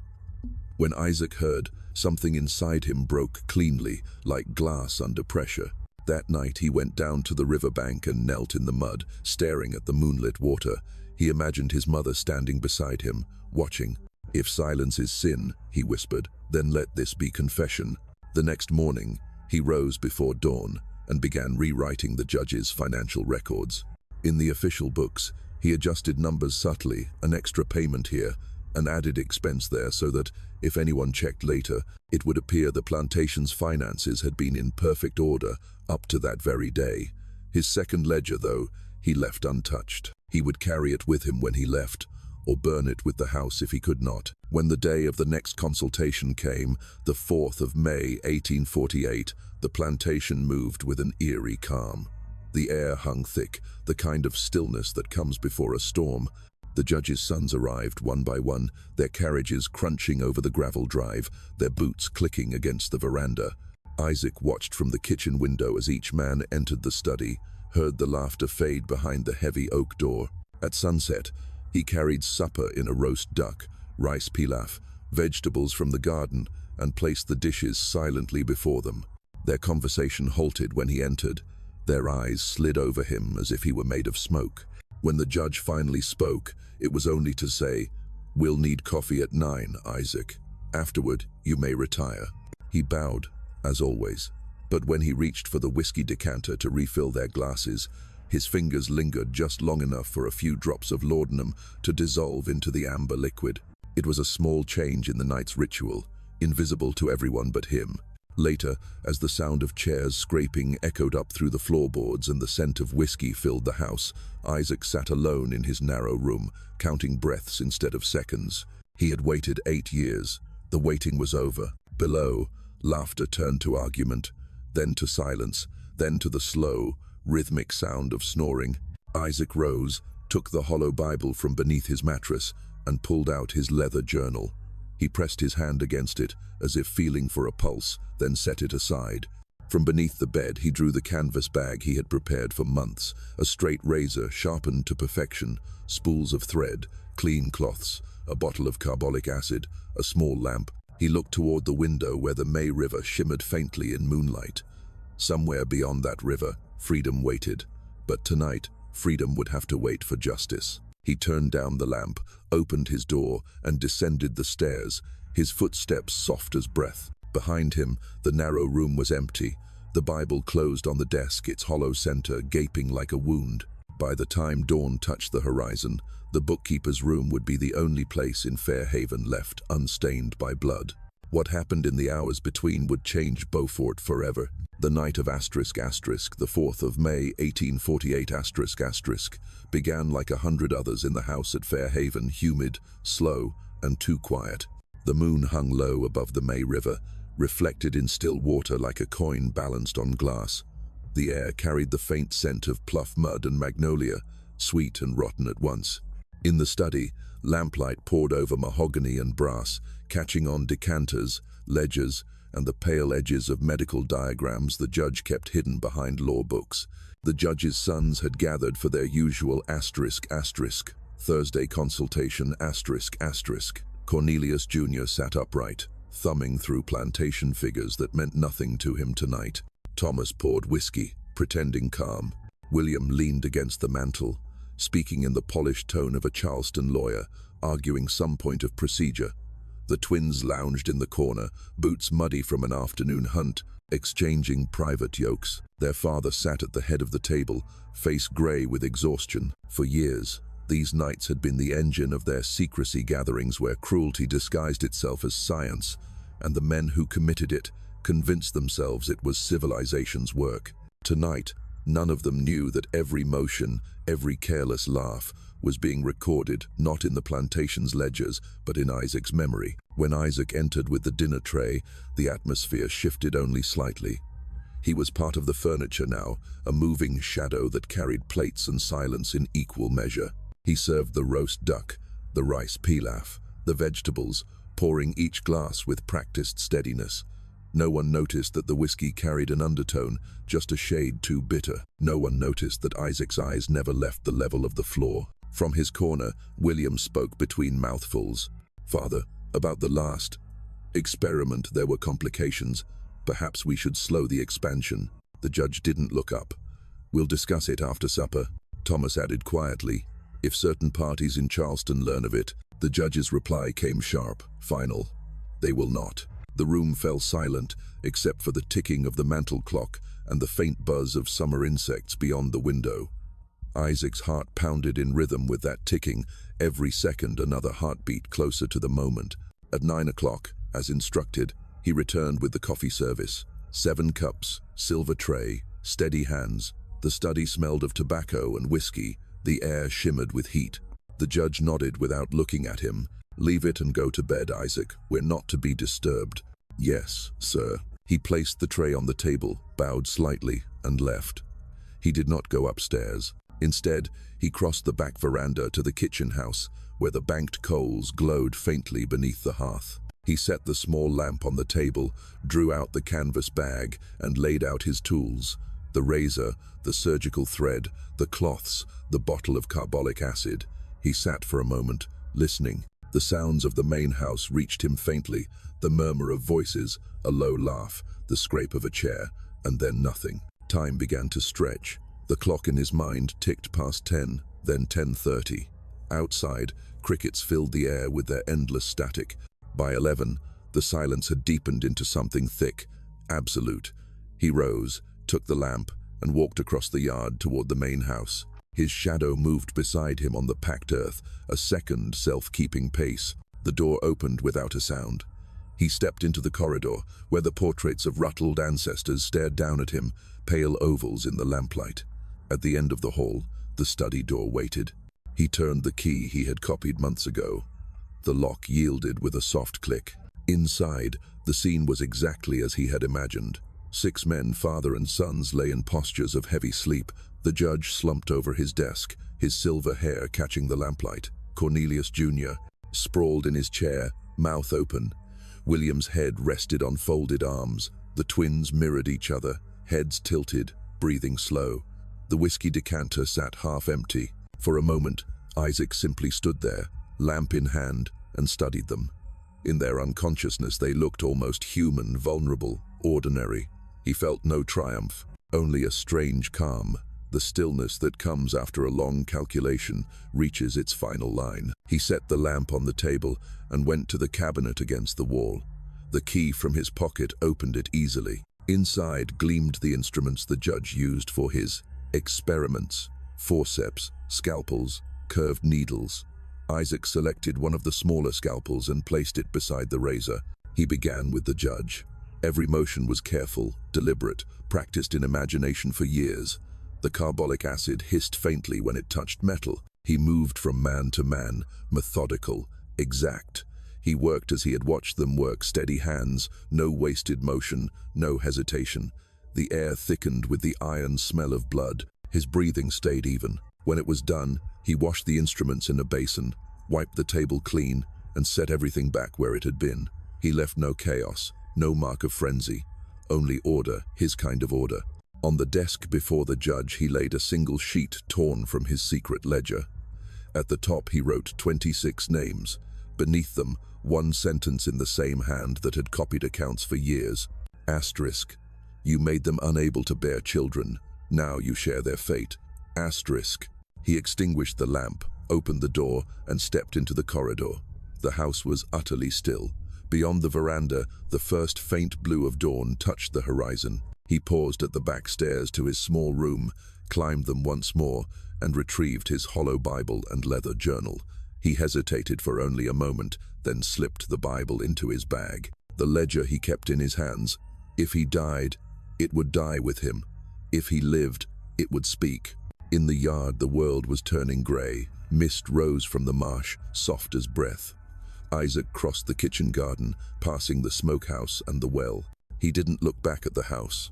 When Isaac heard, something inside him broke cleanly, like glass under pressure. That night he went down to the riverbank and knelt in the mud, staring at the moonlit water. He imagined his mother standing beside him, watching. "If silence is sin," he whispered, "then let this be confession." The next morning, he rose before dawn and began rewriting the judge's financial records. In the official books, he adjusted numbers subtly, an extra payment here, an added expense there, so that, if anyone checked later, it would appear the plantation's finances had been in perfect order up to that very day. His second ledger, though, he left untouched. He would carry it with him when he left, or burn it with the house if he could not. When the day of the next consultation came, the 4th of May, 1848, the plantation moved with an eerie calm. The air hung thick, the kind of stillness that comes before a storm. The judge's sons arrived one by one, their carriages crunching over the gravel drive, their boots clicking against the veranda. Isaac watched from the kitchen window as each man entered the study, heard the laughter fade behind the heavy oak door. At sunset, he carried supper in a roast duck, rice pilaf, vegetables from the garden, and placed the dishes silently before them. Their conversation halted when he entered. Their eyes slid over him as if he were made of smoke. When the judge finally spoke, it was only to say, "We'll need coffee at 9, Isaac. Afterward, you may retire." He bowed, as always, but when he reached for the whiskey decanter to refill their glasses, his fingers lingered just long enough for a few drops of laudanum to dissolve into the amber liquid. It was a small change in the night's ritual, invisible to everyone but him. Later, as the sound of chairs scraping echoed up through the floorboards and the scent of whiskey filled the house, Isaac sat alone in his narrow room, counting breaths instead of seconds. He had waited 8 years. The waiting was over. Below, laughter turned to argument, then to silence, then to the slow, rhythmic sound of snoring. Isaac rose, took the hollow Bible from beneath his mattress, and pulled out his leather journal. He pressed his hand against it, as if feeling for a pulse, then set it aside. From beneath the bed, he drew the canvas bag he had prepared for months, a straight razor sharpened to perfection, spools of thread, clean cloths, a bottle of carbolic acid, a small lamp. He looked toward the window where the May River shimmered faintly in moonlight. Somewhere beyond that river, freedom waited. But tonight, freedom would have to wait for justice. He turned down the lamp, opened his door, and descended the stairs, his footsteps soft as breath. Behind him, the narrow room was empty, the Bible closed on the desk, its hollow center gaping like a wound. By the time dawn touched the horizon, the bookkeeper's room would be the only place in Fairhaven left unstained by blood. What happened in the hours between would change Beaufort forever. The night of ***, the 4th of May, 1848 ***, began like 100 others in the house at Fairhaven, humid, slow, and too quiet. The moon hung low above the May River, reflected in still water like a coin balanced on glass. The air carried the faint scent of pluff mud and magnolia, sweet and rotten at once. In the study, lamplight poured over mahogany and brass, catching on decanters, ledgers, and the pale edges of medical diagrams the judge kept hidden behind law books. The judge's sons had gathered for their usual ***, Thursday consultation ***. Cornelius Jr. sat upright, thumbing through plantation figures that meant nothing to him tonight. Thomas poured whiskey, pretending calm. William leaned against the mantel, speaking in the polished tone of a Charleston lawyer, arguing some point of procedure. The twins lounged in the corner, boots muddy from an afternoon hunt, exchanging private jokes. Their father sat at the head of the table, face gray with exhaustion. For years, these nights had been the engine of their secrecy gatherings where cruelty disguised itself as science, and the men who committed it convinced themselves it was civilization's work. Tonight, none of them knew that every motion, every careless laugh, was being recorded, not in the plantation's ledgers, but in Isaac's memory. When Isaac entered with the dinner tray, the atmosphere shifted only slightly. He was part of the furniture now, a moving shadow that carried plates and silence in equal measure. He served the roast duck, the rice pilaf, the vegetables, pouring each glass with practiced steadiness. No one noticed that the whiskey carried an undertone, just a shade too bitter. No one noticed that Isaac's eyes never left the level of the floor. From his corner, William spoke between mouthfuls. "Father, about the last experiment, there were complications. Perhaps we should slow the expansion." The judge didn't look up. "We'll discuss it after supper," Thomas added quietly. "If certain parties in Charleston learn of it." The judge's reply came sharp, final. "They will not." The room fell silent, except for the ticking of the mantel clock and the faint buzz of summer insects beyond the window. Isaac's heart pounded in rhythm with that ticking, every second another heartbeat closer to the moment. At 9 o'clock, as instructed, he returned with the coffee service. 7 cups, silver tray, steady hands. The study smelled of tobacco and whiskey, the air shimmered with heat. The judge nodded without looking at him. "Leave it and go to bed, Isaac. We're not to be disturbed." "Yes, sir." He placed the tray on the table, bowed slightly, and left. He did not go upstairs. Instead, he crossed the back veranda to the kitchen house, where the banked coals glowed faintly beneath the hearth. He set the small lamp on the table, drew out the canvas bag, and laid out his tools: the razor, the surgical thread, the cloths, the bottle of carbolic acid. He sat for a moment, listening. The sounds of the main house reached him faintly: the murmur of voices, a low laugh, the scrape of a chair, and then nothing. Time began to stretch. The clock in his mind ticked past 10, then 10:30. Outside, crickets filled the air with their endless static. By 11, the silence had deepened into something thick, absolute. He rose, took the lamp, and walked across the yard toward the main house. His shadow moved beside him on the packed earth, a second self-keeping pace. The door opened without a sound. He stepped into the corridor, where the portraits of rutled ancestors stared down at him, pale ovals in the lamplight. At the end of the hall, the study door waited. He turned the key he had copied months ago. The lock yielded with a soft click. Inside, the scene was exactly as he had imagined. 6 men, father and sons, lay in postures of heavy sleep. The judge slumped over his desk, his silver hair catching the lamplight. Cornelius Jr. sprawled in his chair, mouth open. William's head rested on folded arms. The twins mirrored each other, heads tilted, breathing slow. The whiskey decanter sat half empty. For a moment, Isaac simply stood there, lamp in hand, and studied them. In their unconsciousness, they looked almost human, vulnerable, ordinary. He felt no triumph, only a strange calm. The stillness that comes after a long calculation reaches its final line. He set the lamp on the table and went to the cabinet against the wall. The key from his pocket opened it easily. Inside gleamed the instruments the judge used for his experiments: forceps, scalpels, curved needles. Isaac selected one of the smaller scalpels and placed it beside the razor. He began with the judge. Every motion was careful, deliberate, practiced in imagination for years. The carbolic acid hissed faintly when it touched metal. He moved from man to man, methodical, exact. He worked as he had watched them work, steady hands, no wasted motion, no hesitation. The air thickened with the iron smell of blood. His breathing stayed even. When it was done, he washed the instruments in a basin, wiped the table clean, and set everything back where it had been. He left no chaos, no mark of frenzy, only order, his kind of order. On the desk before the judge, he laid a single sheet torn from his secret ledger. At the top, he wrote 26 names. Beneath them, one sentence in the same hand that had copied accounts for years. Asterisk. You made them unable to bear children. Now you share their fate. Asterisk. He extinguished the lamp, opened the door, and stepped into the corridor. The house was utterly still. Beyond the veranda, the first faint blue of dawn touched the horizon. He paused at the back stairs to his small room, climbed them once more, and retrieved his hollow Bible and leather journal. He hesitated for only a moment, then slipped the Bible into his bag. The ledger he kept in his hands. If he died, it would die with him. If he lived, it would speak. In the yard, the world was turning grey. Mist rose from the marsh, soft as breath. Isaac crossed the kitchen garden, passing the smokehouse and the well. He didn't look back at the house.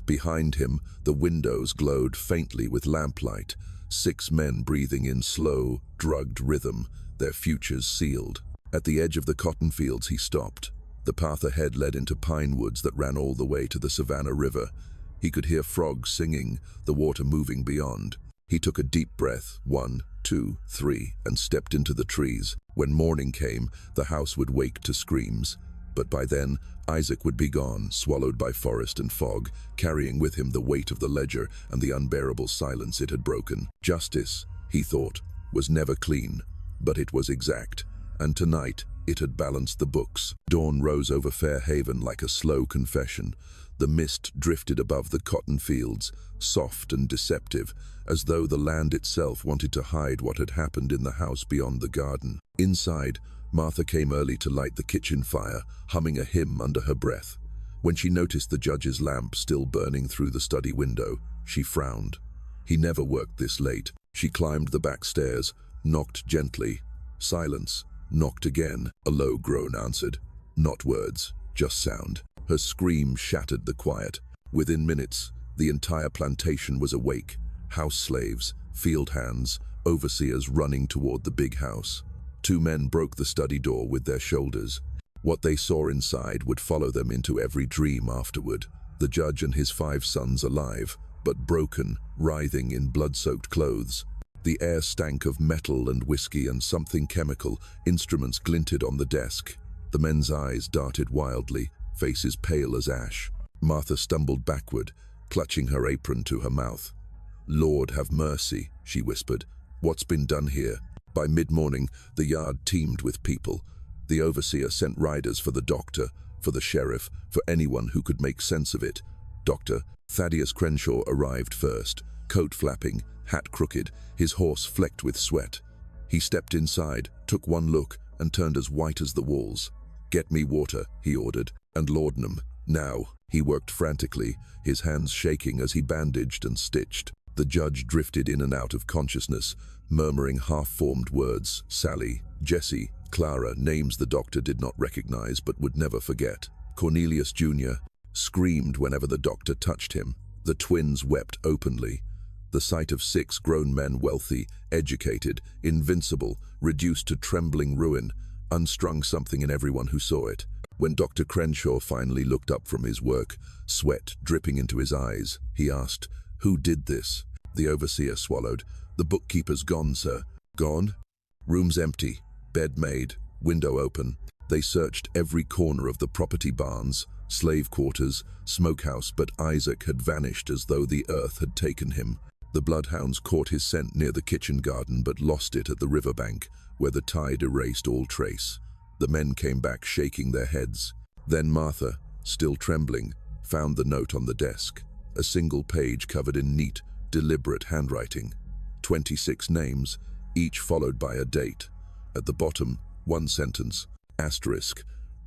Behind him, the windows glowed faintly with lamplight. 6 men breathing in slow, drugged rhythm, their futures sealed. At the edge of the cotton fields, he stopped. The path ahead led into pine woods that ran all the way to the Savannah River. He could hear frogs singing, the water moving beyond. He took a deep breath, 1, 2, 3, and stepped into the trees. When morning came, the house would wake to screams. But by then, Isaac would be gone, swallowed by forest and fog, carrying with him the weight of the ledger and the unbearable silence it had broken. Justice, he thought, was never clean, but it was exact, and tonight it had balanced the books. Dawn rose over Fairhaven like a slow confession. The mist drifted above the cotton fields, soft and deceptive, as though the land itself wanted to hide what had happened in the house beyond the garden. Inside, Martha came early to light the kitchen fire, humming a hymn under her breath. When she noticed the judge's lamp still burning through the study window, she frowned. He never worked this late. She climbed the back stairs, knocked gently. Silence. Knocked again. A low groan answered. Not words, just sound. Her scream shattered the quiet. Within minutes, the entire plantation was awake. House slaves, field hands, overseers running toward the big house. Two men broke the study door with their shoulders. What they saw inside would follow them into every dream afterward. The judge and his 5 sons alive, but broken, writhing in blood-soaked clothes. The air stank of metal and whiskey and something chemical. Instruments glinted on the desk. The men's eyes darted wildly, faces pale as ash. Martha stumbled backward, clutching her apron to her mouth. "Lord, have mercy," she whispered. "What's been done here?" By mid-morning, the yard teemed with people. The overseer sent riders for the doctor, for the sheriff, for anyone who could make sense of it. Dr. Thaddeus Crenshaw arrived first, coat flapping, hat crooked, his horse flecked with sweat. He stepped inside, took one look, and turned as white as the walls. "Get me water," he ordered, "and laudanum, now." He worked frantically, his hands shaking as he bandaged and stitched. The judge drifted in and out of consciousness, murmuring half-formed words. Sally, Jessie, Clara, names the doctor did not recognize but would never forget. Cornelius Jr. screamed whenever the doctor touched him. The twins wept openly. The sight of 6 grown men, wealthy, educated, invincible, reduced to trembling ruin, unstrung something in everyone who saw it. When Dr. Crenshaw finally looked up from his work, sweat dripping into his eyes, he asked, "Who did this?" The overseer swallowed. "The bookkeeper's gone, sir." "Gone?" "Room's empty, bed made, window open." They searched every corner of the property, barns, slave quarters, smokehouse, but Isaac had vanished as though the earth had taken him. The bloodhounds caught his scent near the kitchen garden but lost it at the riverbank, where the tide erased all trace. The men came back shaking their heads. Then Martha, still trembling, found the note on the desk. A single page covered in neat, deliberate handwriting. 26 names, each followed by a date. At the bottom, one sentence, asterisk,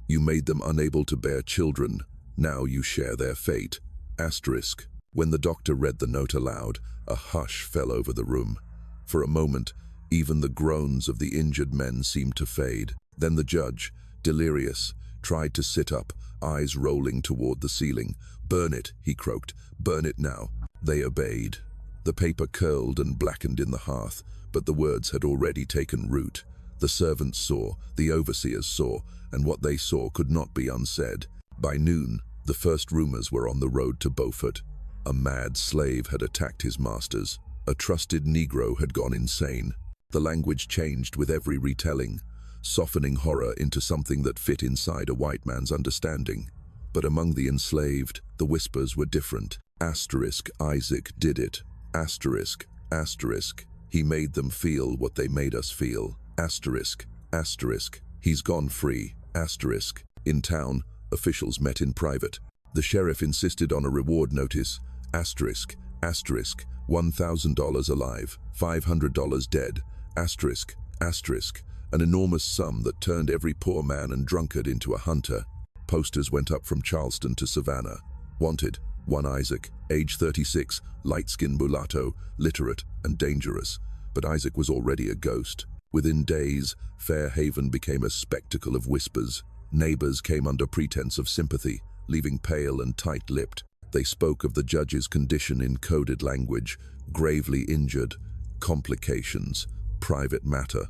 "You made them unable to bear children. Now you share their fate." Asterisk. When the doctor read the note aloud, a hush fell over the room. For a moment, even the groans of the injured men seemed to fade. Then the judge, delirious, tried to sit up, eyes rolling toward the ceiling. "Burn it," he croaked. "Burn it now." They obeyed. The paper curled and blackened in the hearth, but the words had already taken root. The servants saw, the overseers saw, and what they saw could not be unsaid. By noon, the first rumors were on the road to Beaufort. A mad slave had attacked his masters. A trusted Negro had gone insane. The language changed with every retelling, softening horror into something that fit inside a white man's understanding. But among the enslaved, the whispers were different. Asterisk, Isaac did it. Asterisk, asterisk, he made them feel what they made us feel. Asterisk, asterisk, he's gone free. Asterisk. In town, officials met in private. The sheriff insisted on a reward notice. Asterisk, asterisk, $1,000 alive, $500 dead. Asterisk, asterisk, an enormous sum that turned every poor man and drunkard into a hunter. Posters went up from Charleston to Savannah. Wanted, one Isaac, age 36, light-skinned mulatto, literate and dangerous. But Isaac was already a ghost. Within days, Fair Haven became a spectacle of whispers. Neighbors came under pretense of sympathy, leaving pale and tight-lipped. They spoke of the judge's condition in coded language, gravely injured, complications, private matter.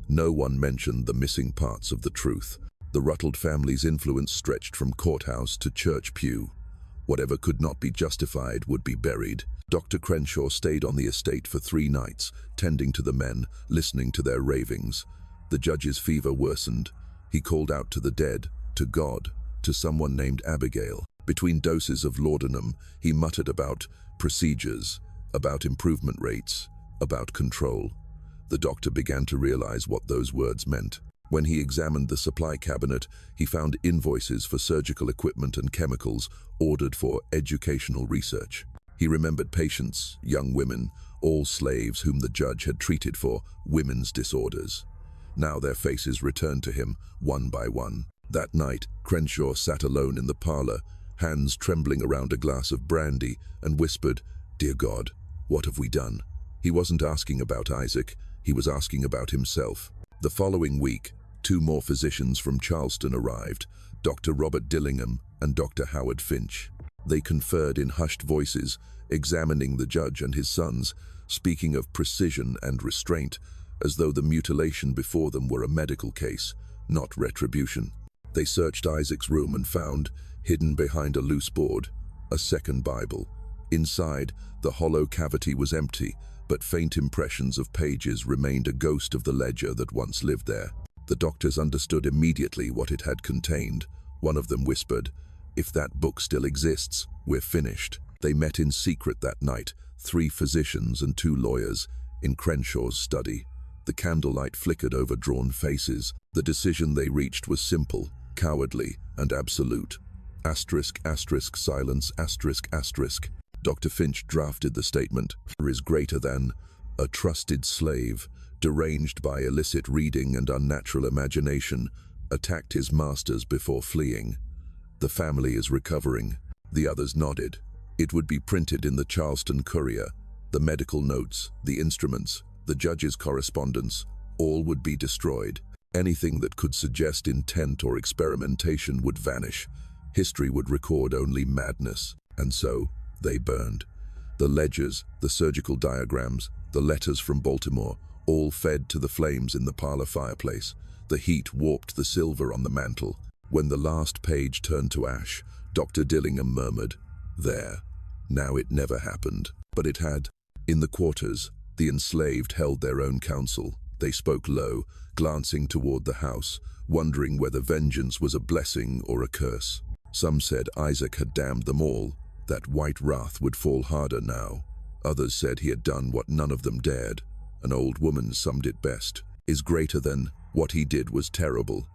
No one mentioned the missing parts of the truth. The Ruttles family's influence stretched from courthouse to church pew. Whatever could not be justified would be buried. Dr. Crenshaw stayed on the estate for 3 nights, tending to the men, listening to their ravings. The judge's fever worsened. He called out to the dead, to God, to someone named Abigail. Between doses of laudanum, he muttered about procedures, about improvement rates, about control. The doctor began to realize what those words meant. When he examined the supply cabinet, he found invoices for surgical equipment and chemicals ordered for educational research. He remembered patients, young women, all slaves whom the judge had treated for women's disorders. Now their faces returned to him, one by one. That night, Crenshaw sat alone in the parlor, hands trembling around a glass of brandy, and whispered, "Dear God, what have we done?" He wasn't asking about Isaac. He was asking about himself. The following week, 2 more physicians from Charleston arrived, Dr. Robert Dillingham and Dr. Howard Finch. They conferred in hushed voices, examining the judge and his sons, speaking of precision and restraint, as though the mutilation before them were a medical case, not retribution. They searched Isaac's room and found, hidden behind a loose board, a second Bible. Inside, the hollow cavity was empty, but faint impressions of pages remained a ghost of the ledger that once lived there. The doctors understood immediately what it had contained. One of them whispered, "If that book still exists, we're finished." They met in secret that night, 3 physicians and 2 lawyers, in Crenshaw's study. The candlelight flickered over drawn faces. The decision they reached was simple, cowardly, and absolute. Silence, ***. Dr. Finch drafted the statement. Is greater than a trusted slave, deranged by illicit reading and unnatural imagination, attacked his masters before fleeing. The family is recovering. The others nodded. It would be printed in the Charleston Courier. The medical notes, the instruments, the judge's correspondence, all would be destroyed. Anything that could suggest intent or experimentation would vanish. History would record only madness. And so, they burned. The ledgers, the surgical diagrams, the letters from Baltimore, all fed to the flames in the parlor fireplace. The heat warped the silver on the mantel. When the last page turned to ash, Dr. Dillingham murmured, "There. Now it never happened." But it had. In the quarters, the enslaved held their own counsel. They spoke low, glancing toward the house, wondering whether vengeance was a blessing or a curse. Some said Isaac had damned them all, that white wrath would fall harder now. Others said he had done what none of them dared. An old woman summed it best. Is greater than, what he did was terrible,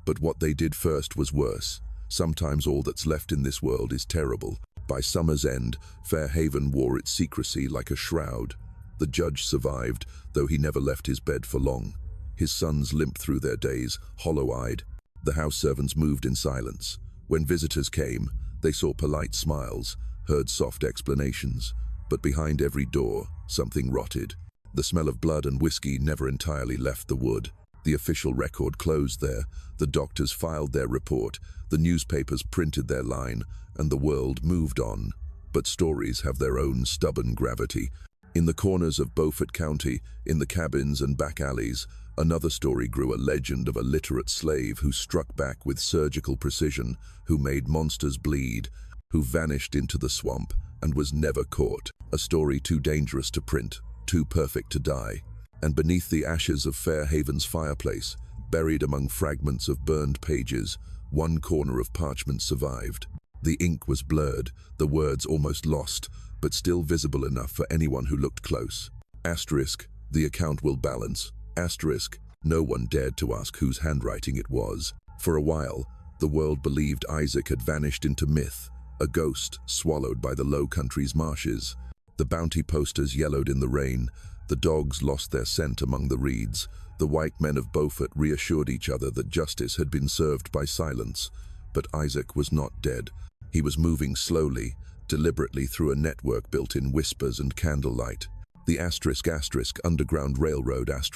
but what they did first was worse. Sometimes all that's left in this world is terrible. By summer's end, Fairhaven wore its secrecy like a shroud. The judge survived, though he never left his bed for long. His sons limped through their days, hollow-eyed. The house servants moved in silence. When visitors came, they saw polite smiles, heard soft explanations, but behind every door, something rotted. The smell of blood and whiskey never entirely left the wood. The official record closed there, the doctors filed their report, the newspapers printed their line, and the world moved on. But stories have their own stubborn gravity. In the corners of Beaufort County, in the cabins and back alleys, another story grew, a legend of a literate slave who struck back with surgical precision, who made monsters bleed, who vanished into the swamp and was never caught. A story too dangerous to print, too perfect to die. And beneath the ashes of Fairhaven's fireplace, buried among fragments of burned pages, one corner of parchment survived. The ink was blurred, the words almost lost, but still visible enough for anyone who looked close. Asterisk, the account will balance. Asterisk, no one dared to ask whose handwriting it was. For a while, the world believed Isaac had vanished into myth, a ghost swallowed by the Low Country's marshes. The bounty posters yellowed in the rain, the dogs lost their scent among the reeds. The white men of Beaufort reassured each other that justice had been served by silence. But Isaac was not dead. He was moving slowly, deliberately through a network built in whispers and candlelight. The *** Underground Railroad **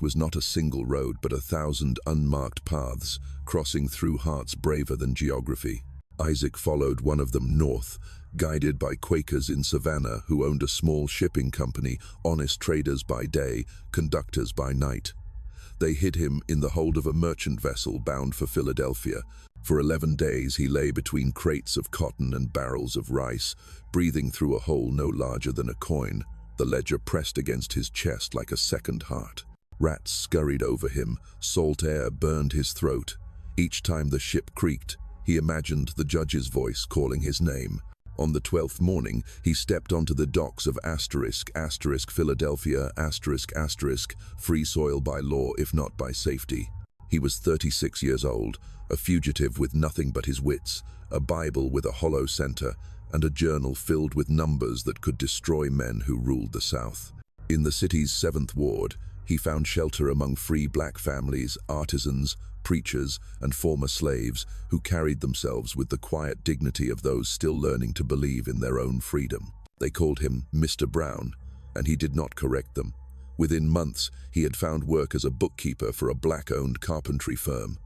was not a single road but 1,000 unmarked paths, crossing through hearts braver than geography. Isaac followed one of them north, guided by Quakers in Savannah who owned a small shipping company, honest traders by day, conductors by night. They hid him in the hold of a merchant vessel bound for Philadelphia. For 11 days he lay between crates of cotton and barrels of rice, breathing through a hole no larger than a coin, the ledger pressed against his chest like a second heart. Rats scurried over him, salt air burned his throat. Each time the ship creaked, he imagined the judge's voice calling his name. On the 12th morning, he stepped onto the docks of Philadelphia, free soil by law if not by safety. He was 36 years old, a fugitive with nothing but his wits, a Bible with a hollow center, and a journal filled with numbers that could destroy men who ruled the South. In the city's 7th Ward, he found shelter among free black families, artisans, preachers, and former slaves who carried themselves with the quiet dignity of those still learning to believe in their own freedom. They called him Mr. Brown, and he did not correct them. Within months, he had found work as a bookkeeper for a black-owned carpentry firm.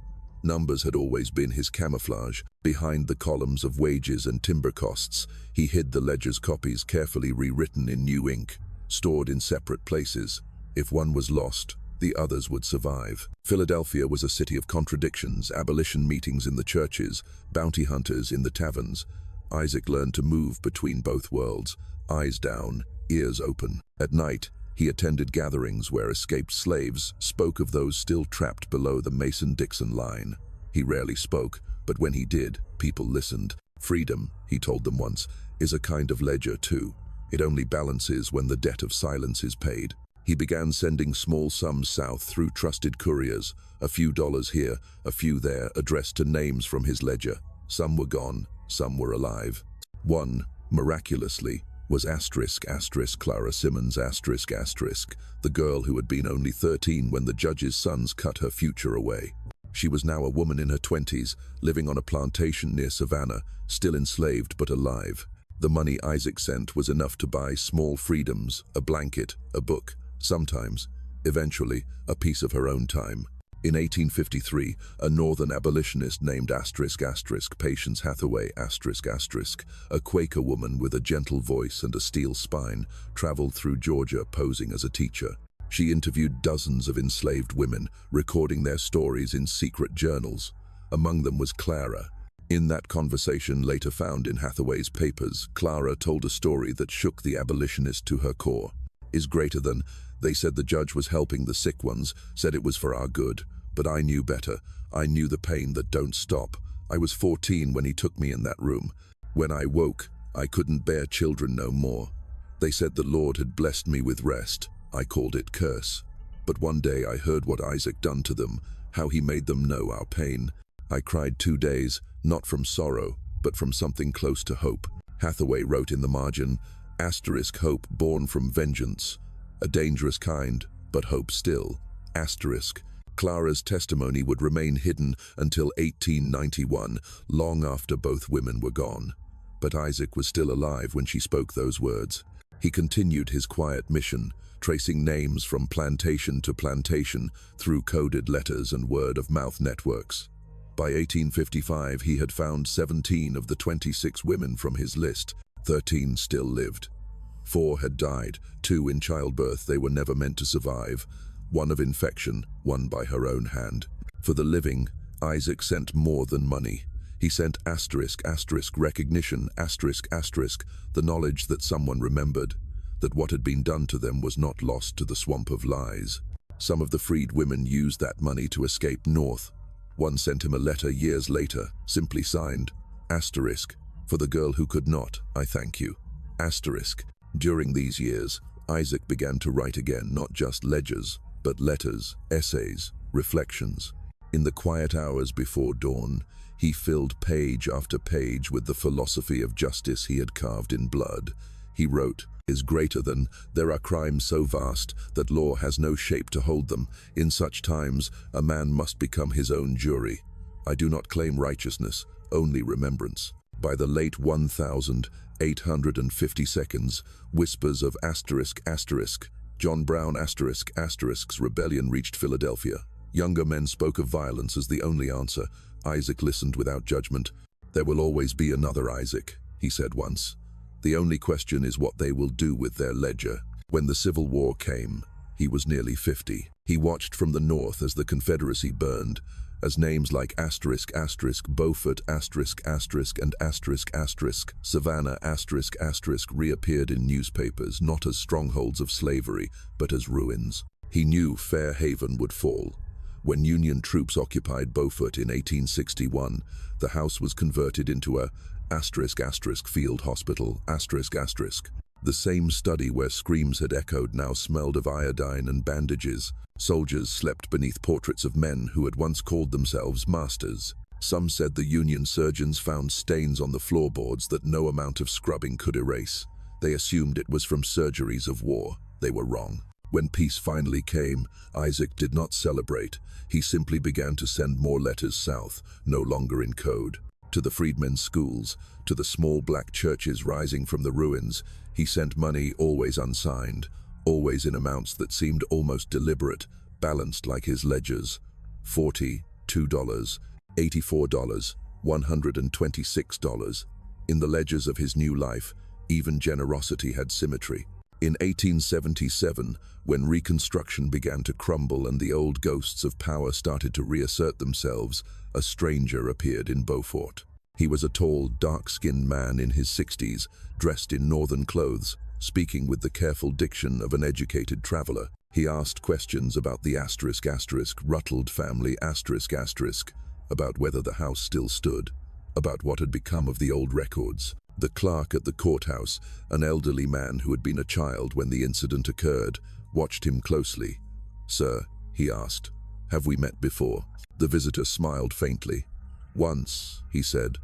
Numbers had always been his camouflage. Behind the columns of wages and timber costs, he hid the ledger's copies carefully rewritten in new ink, stored in separate places. If one was lost, the others would survive. Philadelphia was a city of contradictions, abolition meetings in the churches, bounty hunters in the taverns. Isaac learned to move between both worlds, eyes down, ears open. At night, he attended gatherings where escaped slaves spoke of those still trapped below the Mason-Dixon line. He rarely spoke, but when he did, people listened. Freedom, he told them once, is a kind of ledger too. It only balances when the debt of silence is paid. He began sending small sums south through trusted couriers, a few dollars here, a few there, addressed to names from his ledger. Some were gone, some were alive. One, miraculously, was Clara Simmons, the girl who had been only 13 when the judge's sons cut her future away. She was now a woman in her 20s, living on a plantation near Savannah, still enslaved but alive. The money Isaac sent was enough to buy small freedoms, a blanket, a book, sometimes, eventually, a piece of her own time. In 1853, a northern abolitionist named Patience Hathaway a Quaker woman with a gentle voice and a steel spine, traveled through Georgia posing as a teacher. She interviewed dozens of enslaved women, recording their stories in secret journals. Among them was Clara. In that conversation, later found in Hathaway's papers, Clara told a story that shook the abolitionist to her core. Is greater than, they said the judge was helping the sick ones, said it was for our good. But I knew better. I knew the pain that don't stop. I was 14 when he took me in that room. When I woke, I couldn't bear children no more. They said the Lord had blessed me with rest. I called it curse. But one day I heard what Isaac done to them, how he made them know our pain. I cried 2 days, not from sorrow, but from something close to hope. Hathaway wrote in the margin, hope born from vengeance, a dangerous kind, but hope still, Clara's testimony would remain hidden until 1891, long after both women were gone. But Isaac was still alive when she spoke those words. He continued his quiet mission, tracing names from plantation to plantation through coded letters and word-of-mouth networks. By 1855, he had found 17 of the 26 women from his list. 13 still lived. 4 had died, 2 in childbirth they were never meant to survive. 1 of infection, 1 by her own hand. For the living, Isaac sent more than money. He sent recognition, the knowledge that someone remembered, that what had been done to them was not lost to the swamp of lies. Some of the freed women used that money to escape north. One sent him a letter years later, simply signed, for the girl who could not, I thank you. During these years, Isaac began to write again, not just ledgers, but letters, essays, reflections. In the quiet hours before dawn, he filled page after page with the philosophy of justice he had carved in blood. He wrote, is greater than, there are crimes so vast that law has no shape to hold them. In such times, a man must become his own jury. I do not claim righteousness, only remembrance. By the late 1850 seconds, whispers of John Brown rebellion reached Philadelphia. Younger men spoke of violence as the only answer. Isaac listened without judgment. There will always be another Isaac, he said once. The only question is what they will do with their ledger. When the Civil War came, he was nearly 50. He watched from the north as the Confederacy burned, as names like Beaufort and Savannah reappeared in newspapers, not as strongholds of slavery, but as ruins. He knew Fair Haven would fall. When Union troops occupied Beaufort in 1861, the house was converted into a field hospital, The same study where screams had echoed now smelled of iodine and bandages. Soldiers slept beneath portraits of men who had once called themselves masters. Some said the Union surgeons found stains on the floorboards that no amount of scrubbing could erase. They assumed it was from surgeries of war. They were wrong. When peace finally came, Isaac did not celebrate. He simply began to send more letters south, no longer in code. To the freedmen's schools, to the small black churches rising from the ruins, he sent money always unsigned, always in amounts that seemed almost deliberate, balanced like his ledgers. $40, $2, $84, $126. In the ledgers of his new life, even generosity had symmetry. In 1877, when Reconstruction began to crumble and the old ghosts of power started to reassert themselves, a stranger appeared in Beaufort. He was a tall, dark-skinned man in his 60s, dressed in northern clothes, speaking with the careful diction of an educated traveler. He asked questions about the Rutland family, about whether the house still stood, about what had become of the old records. The clerk at the courthouse, an elderly man who had been a child when the incident occurred, watched him closely. "Sir," he asked, "have we met before?" The visitor smiled faintly. "Once," he said,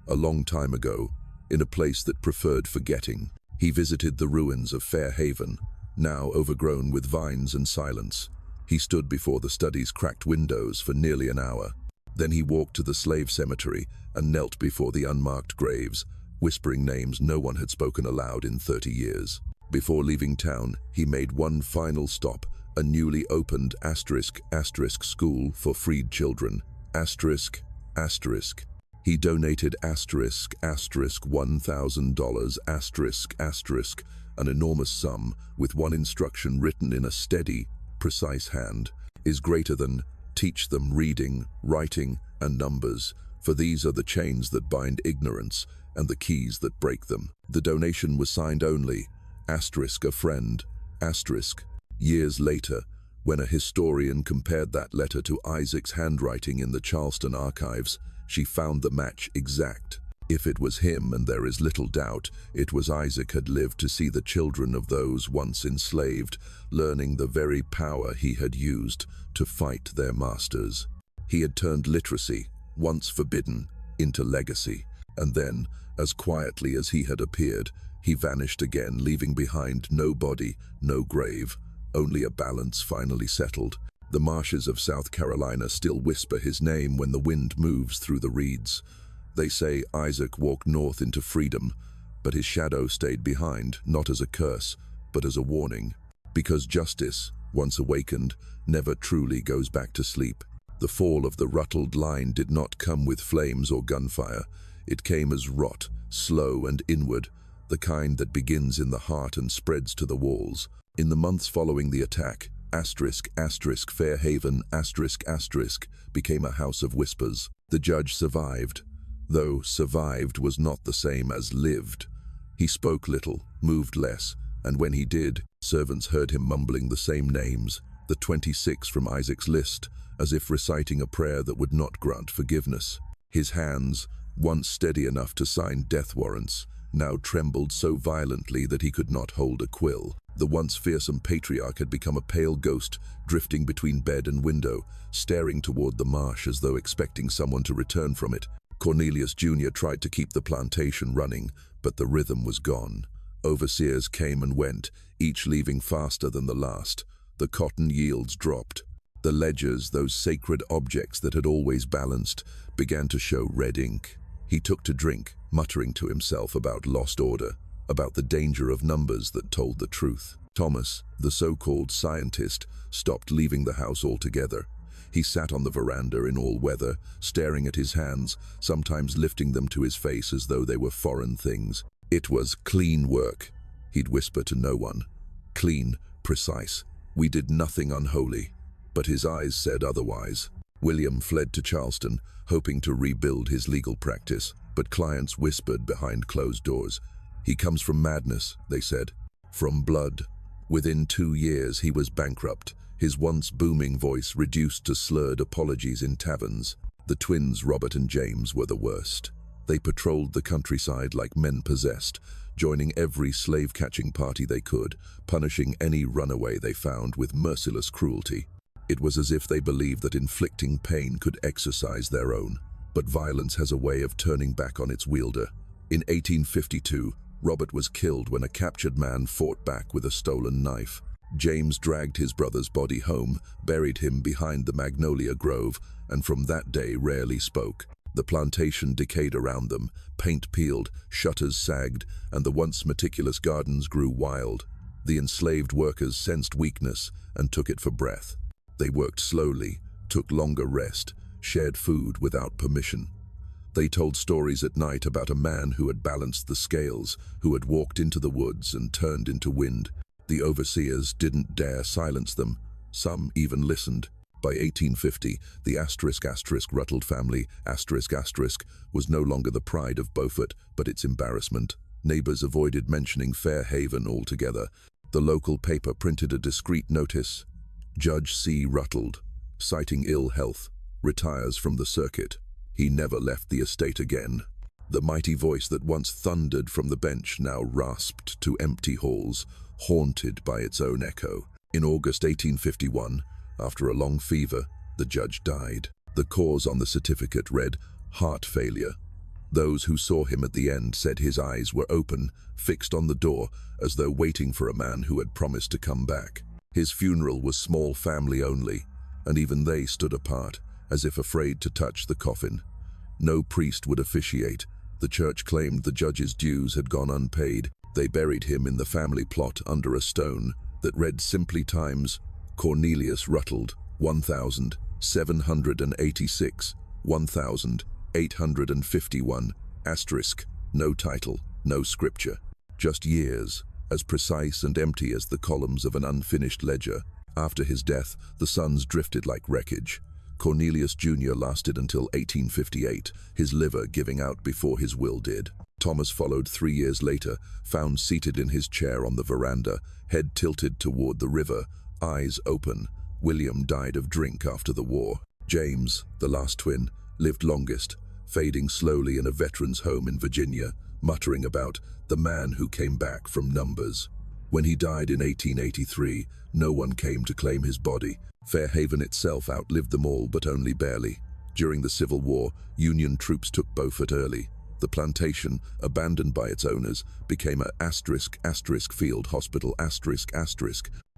"a long time ago, in a place that preferred forgetting." He visited the ruins of Fair Haven, now overgrown with vines and silence. He stood before the study's cracked windows for nearly an hour. Then he walked to the slave cemetery and knelt before the unmarked graves, whispering names no one had spoken aloud in 30 years. Before leaving town, he made one final stop, a newly opened school for freed children. He donated $1,000, an enormous sum, with one instruction written in a steady, precise hand, is greater than teach them reading, writing, and numbers, for these are the chains that bind ignorance and the keys that break them. The donation was signed only, a friend, Years later, when a historian compared that letter to Isaac's handwriting in the Charleston archives, she found the match exact. If it was him, and there is little doubt, it was Isaac had lived to see the children of those once enslaved, learning the very power he had used to fight their masters. He had turned literacy, once forbidden, into legacy, and then, as quietly as he had appeared, he vanished again, leaving behind no body, no grave, only a balance finally settled. The marshes of South Carolina still whisper his name when the wind moves through the reeds. They say Isaac walked north into freedom, but his shadow stayed behind, not as a curse, but as a warning. Because justice, once awakened, never truly goes back to sleep. The fall of the Rutland line did not come with flames or gunfire. It came as rot, slow and inward, the kind that begins in the heart and spreads to the walls. In the months following the attack, Fair Haven, became a house of whispers. The judge survived, though survived was not the same as lived. He spoke little, moved less, and when he did, servants heard him mumbling the same names, the 26 from Isaac's list, as if reciting a prayer that would not grant forgiveness. His hands, once steady enough to sign death warrants, now trembled so violently that he could not hold a quill. The once fearsome patriarch had become a pale ghost, drifting between bed and window, staring toward the marsh as though expecting someone to return from it. Cornelius Jr. tried to keep the plantation running, but the rhythm was gone. Overseers came and went, each leaving faster than the last. The cotton yields dropped. The ledgers, those sacred objects that had always balanced, began to show red ink. He took to drink, muttering to himself about lost order, about the danger of numbers that told the truth. Thomas, the so-called scientist, stopped leaving the house altogether. He sat on the veranda in all weather, staring at his hands, sometimes lifting them to his face as though they were foreign things. It was clean work, he'd whisper to no one. Clean, precise. We did nothing unholy. But his eyes said otherwise. William fled to Charleston, hoping to rebuild his legal practice, but clients whispered behind closed doors. He comes from madness, they said. From blood. Within 2 years he was bankrupt, his once booming voice reduced to slurred apologies in taverns. The twins Robert and James were the worst. They patrolled the countryside like men possessed, joining every slave-catching party they could, punishing any runaway they found with merciless cruelty. It was as if they believed that inflicting pain could exorcise their own. But violence has a way of turning back on its wielder. In 1852, Robert was killed when a captured man fought back with a stolen knife. James dragged his brother's body home, buried him behind the magnolia grove, and from that day rarely spoke. The plantation decayed around them, paint peeled, shutters sagged, and the once meticulous gardens grew wild. The enslaved workers sensed weakness and took it for breath. They worked slowly, took longer rest, shared food without permission. They told stories at night about a man who had balanced the scales, who had walked into the woods and turned into wind. The overseers didn't dare silence them. Some even listened. By 1850, the **Ruttled family was no longer the pride of Beaufort, but its embarrassment. Neighbors avoided mentioning Fair Haven altogether. The local paper printed a discreet notice: Judge C. Ruttled, citing ill health, retires from the circuit. He never left the estate again. The mighty voice that once thundered from the bench now rasped to empty halls, haunted by its own echo. In August 1851, after a long fever, the judge died. The cause on the certificate read, heart failure. Those who saw him at the end said his eyes were open, fixed on the door, as though waiting for a man who had promised to come back. His funeral was small family only, and even they stood apart, as if afraid to touch the coffin. No priest would officiate. The church claimed the judge's dues had gone unpaid. They buried him in the family plot under a stone that read simply times Cornelius Ruttled, 1786, 1851, asterisk, no title, no scripture. Just years, as precise and empty as the columns of an unfinished ledger. After his death, the sons drifted like wreckage. Cornelius Jr. lasted until 1858, his liver giving out before his will did. Thomas followed 3 years later, found seated in his chair on the veranda, head tilted toward the river, eyes open. William died of drink after the war. James, the last twin, lived longest, fading slowly in a veterans' home in Virginia, muttering about the man who came back from numbers. When he died in 1883, no one came to claim his body. Fair Haven itself outlived them all, but only barely. During the Civil War, Union troops took Beaufort early. The plantation, abandoned by its owners, became a *** field hospital ***.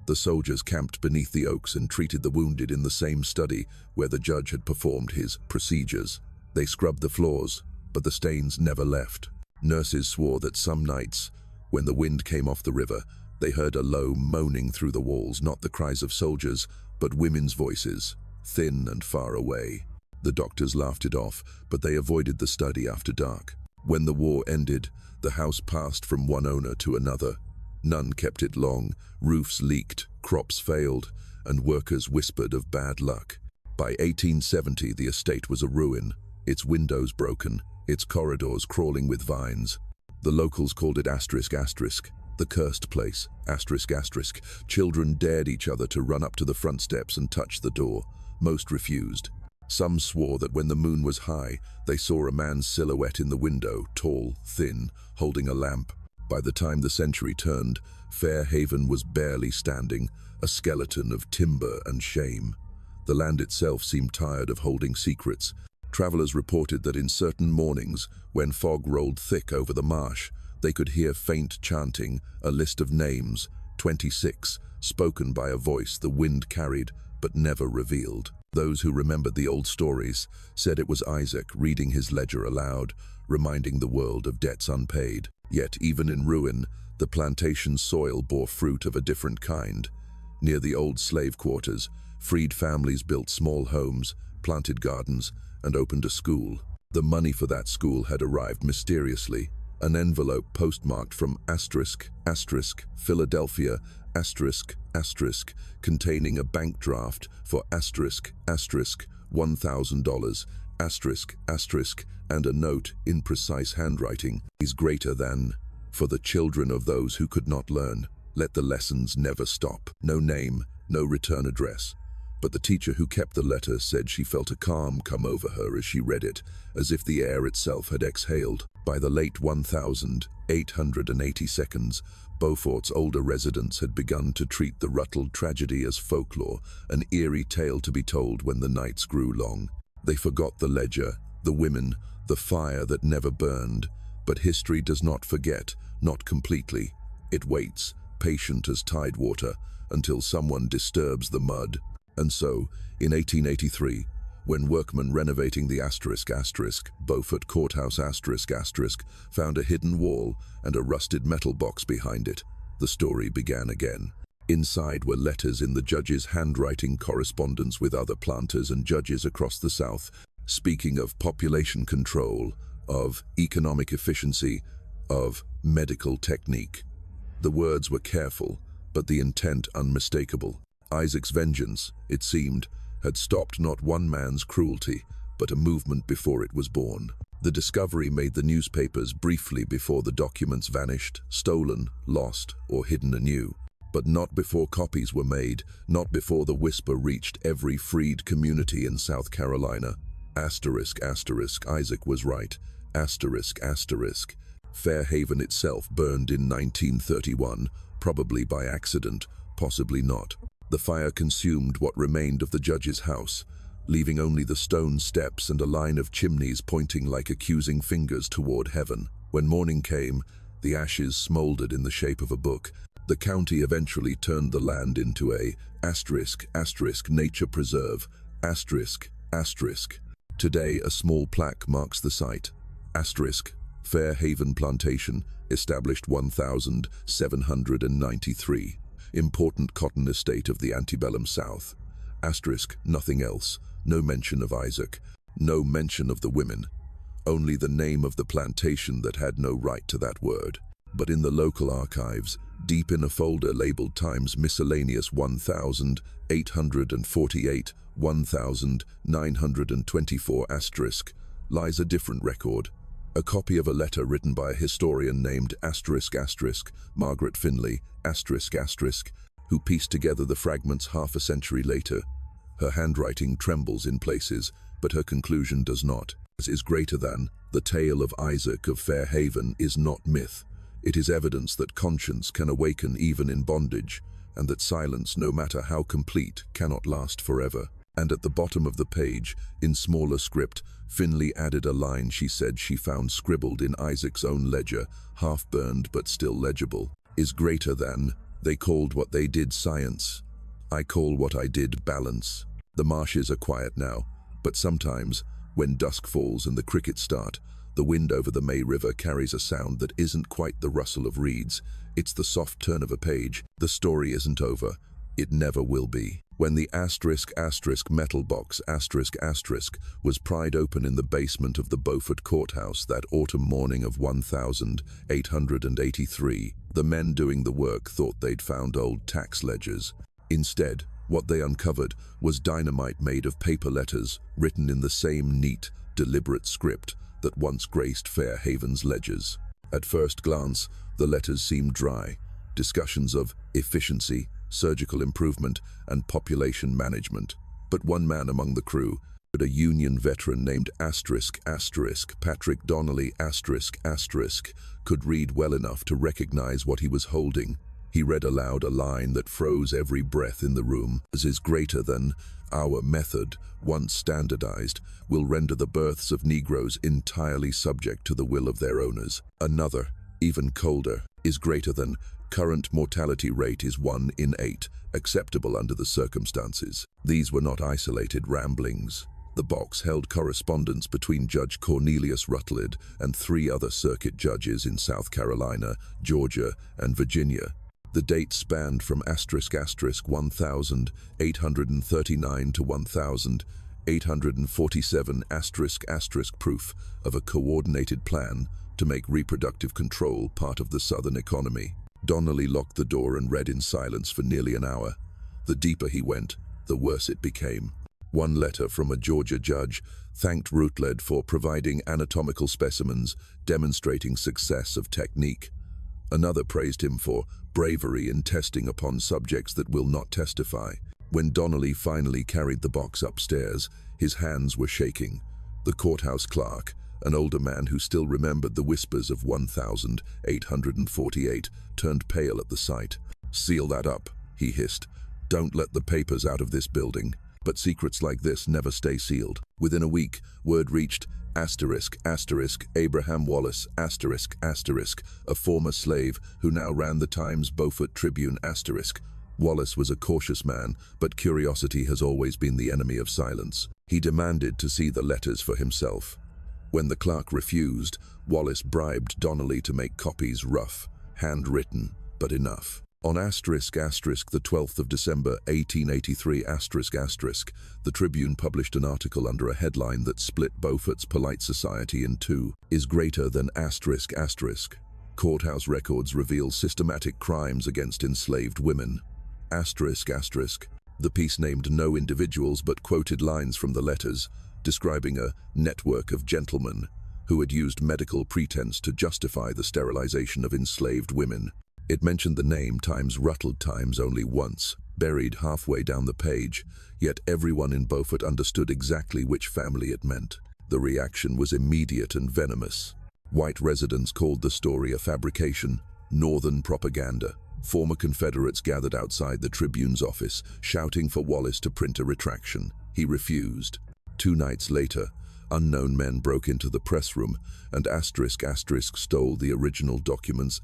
The soldiers camped beneath the oaks and treated the wounded in the same study where the judge had performed his procedures. They scrubbed the floors, but the stains never left. Nurses swore that some nights, when the wind came off the river, they heard a low moaning through the walls, not the cries of soldiers, but women's voices, thin and far away. The doctors laughed it off, but they avoided the study after dark. When the war ended, the house passed from one owner to another. None kept it long. Roofs leaked, crops failed, and workers whispered of bad luck. By 1870, the estate was a ruin, its windows broken, its corridors crawling with vines. The locals called it ***, the cursed place, ***. Children dared each other to run up to the front steps and touch the door. Most refused. Some swore that when the moon was high, they saw a man's silhouette in the window, tall, thin, holding a lamp. By the time the century turned, Fair Haven was barely standing, a skeleton of timber and shame. The land itself seemed tired of holding secrets. Travelers reported that in certain mornings, when fog rolled thick over the marsh, they could hear faint chanting, a list of names, 26, spoken by a voice the wind carried but never revealed. Those who remembered the old stories said it was Isaac reading his ledger aloud, reminding the world of debts unpaid. Yet even in ruin, the plantation soil bore fruit of a different kind. Near the old slave quarters, freed families built small homes, planted gardens, and opened a school. The money for that school had arrived mysteriously. An envelope postmarked from Philadelphia, containing a bank draft for $1,000, and a note in precise handwriting, is greater than, for the children of those who could not learn. Let the lessons never stop. No name, no return address. But the teacher who kept the letter said she felt a calm come over her as she read it, as if the air itself had exhaled. By the late 1882, Beaufort's older residents had begun to treat the Ruttled tragedy as folklore, an eerie tale to be told when the nights grew long. They forgot the ledger, the women, the fire that never burned. But history does not forget, not completely. It waits, patient as tidewater, until someone disturbs the mud. And so, in 1883, when workmen renovating the Beaufort Courthouse found a hidden wall and a rusted metal box behind it, The story began again. Inside were letters in the judge's handwriting, correspondence with other planters and judges across the South, speaking of population control, of economic efficiency, of medical technique. The words were careful, but the intent unmistakable. Isaac's vengeance, it seemed, had stopped not one man's cruelty, but a movement before it was born. The discovery made the newspapers briefly before the documents vanished, stolen, lost, or hidden anew. But not before copies were made, not before the whisper reached every freed community in South Carolina. Asterisk, asterisk, Isaac was right. Asterisk, asterisk. Fairhaven itself burned in 1931, probably by accident, possibly not. The fire consumed what remained of the judge's house, leaving only the stone steps and a line of chimneys pointing like accusing fingers toward heaven. When morning came, the ashes smoldered in the shape of a book. The county eventually turned the land into a asterisk, asterisk, nature preserve, asterisk, asterisk. Today, a small plaque marks the site. Asterisk, Fairhaven Plantation, established 1793. Important cotton estate of the antebellum South. Asterisk, nothing else. No mention of Isaac. No mention of the women. Only the name of the plantation that had no right to that word. But in the local archives, deep in a folder labeled Times Miscellaneous 1848, 1924 asterisk, lies a different record. A copy of a letter written by a historian named asterisk asterisk Margaret Finley asterisk asterisk, who pieced together the fragments half a century later. Her handwriting trembles in places, but her conclusion does not. As is greater than, the tale of Isaac of Fairhaven is not myth. It is evidence that conscience can awaken even in bondage, and that silence, no matter how complete, cannot last forever. And at the bottom of the page, in smaller script, Finley added a line she said she found scribbled in Isaac's own ledger, half-burned but still legible. Is greater than, they called what they did science. I call what I did balance. The marshes are quiet now, but sometimes, when dusk falls and the crickets start, the wind over the May River carries a sound that isn't quite the rustle of reeds. It's the soft turn of a page. The story isn't over. It never will be. When the asterisk asterisk metal box asterisk asterisk was pried open in the basement of the Beaufort courthouse that autumn morning of 1883, the men doing the work thought they'd found old tax ledgers. Instead, what they uncovered was dynamite made of paper letters written in the same neat, deliberate script that once graced Fairhaven's ledgers. At first glance, the letters seemed dry. Discussions of efficiency, surgical improvement, and population management. But one man among the crew, a Union veteran named asterisk asterisk Patrick Donnelly asterisk asterisk, could read well enough to recognize what he was holding. He read aloud a line that froze every breath in the room. As is greater than, our method, once standardized, will render the births of Negroes entirely subject to the will of their owners. Another, even colder, is greater than, current mortality rate is 1 in 8, acceptable under the circumstances. These were not isolated ramblings. The box held correspondence between Judge Cornelius Rutledge and 3 other circuit judges in South Carolina, Georgia, and Virginia. The dates spanned from asterisk asterisk 1839 to 1847 asterisk asterisk, proof of a coordinated plan to make reproductive control part of the Southern economy. Donnelly locked the door and read in silence for nearly an hour. The deeper he went, the worse it became. One letter from a Georgia judge thanked Rutledge for providing anatomical specimens demonstrating success of technique. Another praised him for bravery in testing upon subjects that will not testify. When Donnelly finally carried the box upstairs, his hands were shaking. The courthouse clerk, an older man who still remembered the whispers of 1848, turned pale at the sight. "Seal that up," he hissed. "Don't let the papers out of this building." But secrets like this never stay sealed. Within a week, word reached asterisk asterisk Abraham Wallace asterisk asterisk, a former slave who now ran the Times Beaufort Tribune asterisk. Wallace was a cautious man, but curiosity has always been the enemy of silence. He demanded to see the letters for himself. When the clerk refused, Wallace bribed Donnelly to make copies rough, handwritten, but enough. On the 12th of December 1883 the Tribune published an article under a headline that split Beaufort's polite society in two. Is greater than Courthouse records reveal systematic crimes against enslaved women. The piece named no individuals but quoted lines from the letters, describing a network of gentlemen who had used medical pretense to justify the sterilization of enslaved women. It mentioned the name times Rutland times only once, buried halfway down the page, yet everyone in Beaufort understood exactly which family it meant. The reaction was immediate and venomous. White residents called the story a fabrication, Northern propaganda. Former Confederates gathered outside the Tribune's office, shouting for Wallace to print a retraction. He refused. 2 nights later, unknown men broke into the press room and stole the original documents.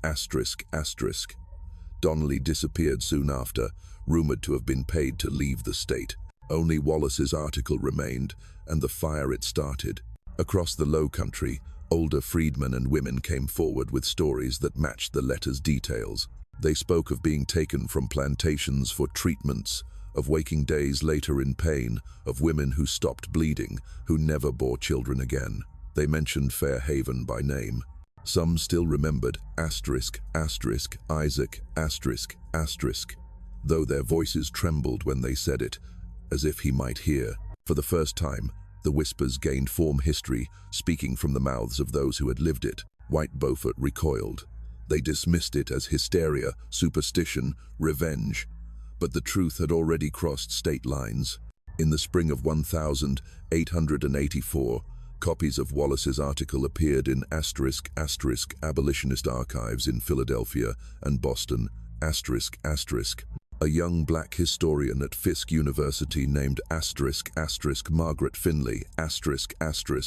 Donnelly disappeared soon after, rumored to have been paid to leave the state. Only Wallace's article remained, and the fire it started. Across the Low Country, older freedmen and women came forward with stories that matched the letter's details. They spoke of being taken from plantations for treatments, of waking days later in pain, of women who stopped bleeding, who never bore children again. They mentioned Fair Haven by name. Some still remembered Isaac, though their voices trembled when they said it, as if he might hear. For the first time, the whispers gained form history, speaking from the mouths of those who had lived it. White Beaufort recoiled. They dismissed it as hysteria, superstition, revenge. But the truth had already crossed state lines. In the spring of 1884, copies of Wallace's article appeared in abolitionist archives in Philadelphia and Boston. A young black historian at Fisk University named Margaret Finley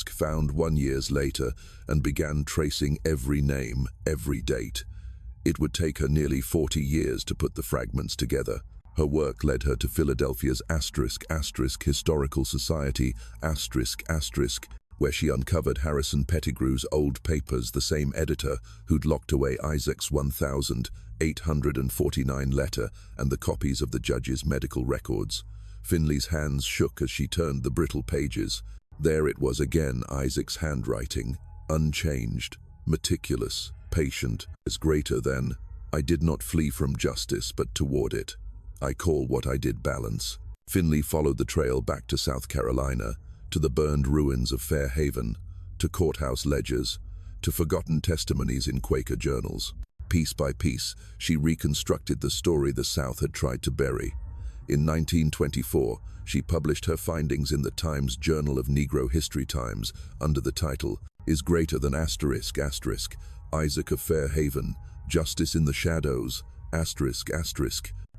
found 1 year later and began tracing every name, every date. It would take her nearly 40 years to put the fragments together. Her work led her to Philadelphia's Historical Society, where she uncovered Harrison Pettigrew's old papers, the same editor who'd locked away Isaac's 1849 letter and the copies of the judge's medical records. Finley's hands shook as she turned the brittle pages. There it was again, Isaac's handwriting, unchanged, meticulous, patient, as greater than, I did not flee from justice but toward it. I call what I did balance. Finley followed the trail back to South Carolina, to the burned ruins of Fair Haven, to courthouse ledgers, to forgotten testimonies in Quaker journals. Piece by piece, she reconstructed the story the South had tried to bury. In 1924, she published her findings in the Times Journal of Negro History Times under the title, Is Greater Than Isaac of Fair Haven, Justice in the Shadows,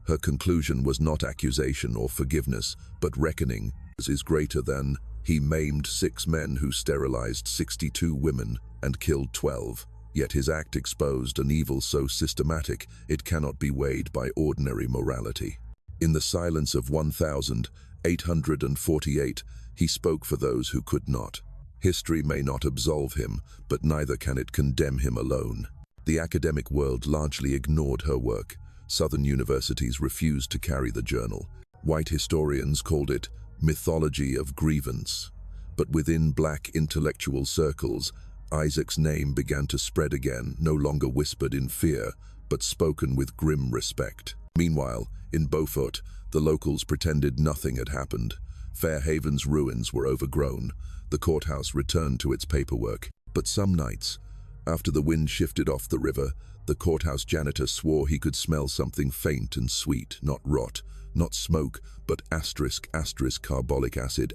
Her conclusion was not accusation or forgiveness, but reckoning. Is greater than, he maimed 6 men who sterilized 62 women and killed 12. Yet his act exposed an evil so systematic it cannot be weighed by ordinary morality. In the silence of 1848, he spoke for those who could not. History may not absolve him, but neither can it condemn him alone. The academic world largely ignored her work. Southern universities refused to carry the journal. White historians called it mythology of grievance. But within black intellectual circles, Isaac's name began to spread again, no longer whispered in fear, but spoken with grim respect. Meanwhile, in Beaufort, the locals pretended nothing had happened. Fair Haven's ruins were overgrown. The courthouse returned to its paperwork. But some nights, after the wind shifted off the river, the courthouse janitor swore he could smell something faint and sweet, not rot, not smoke, but carbolic acid,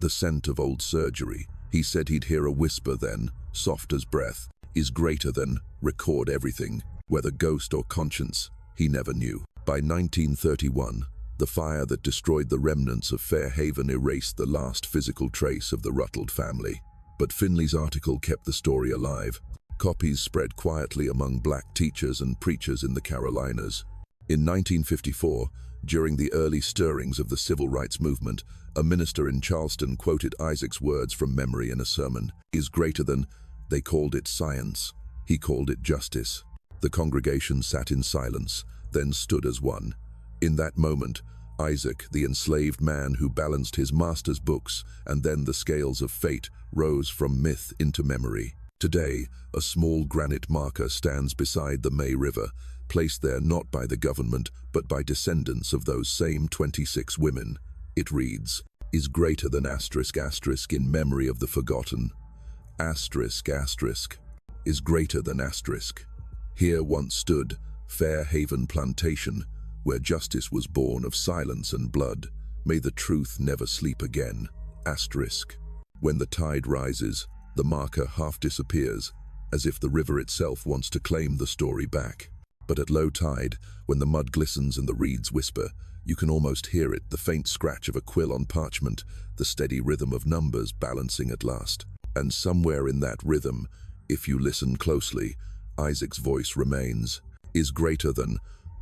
the scent of old surgery. He said he'd hear a whisper then, soft as breath, is greater than, record everything, whether ghost or conscience, he never knew. By 1931, the fire that destroyed the remnants of Fair Haven erased the last physical trace of the Rutland family. But Finley's article kept the story alive. Copies spread quietly among black teachers and preachers in the Carolinas. In 1954, during the early stirrings of the civil rights movement, a minister in Charleston quoted Isaac's words from memory in a sermon. Is greater than, they called it science, he called it justice. The congregation sat in silence, then stood as one. In that moment, Isaac, the enslaved man who balanced his master's books, and then the scales of fate, rose from myth into memory. Today, a small granite marker stands beside the May River, placed there not by the government, but by descendants of those same 26 women. It reads, "Is greater than asterisk asterisk in memory of the forgotten. Asterisk asterisk is greater than asterisk. Here once stood Fair Haven Plantation, where justice was born of silence and blood. May the truth never sleep again. Asterisk." When the tide rises, the marker half disappears, as if the river itself wants to claim the story back. But at low tide, when the mud glistens and the reeds whisper, you can almost hear it, the faint scratch of a quill on parchment, the steady rhythm of numbers balancing at last. And somewhere in that rhythm, if you listen closely, Isaac's voice remains, "Is greater than.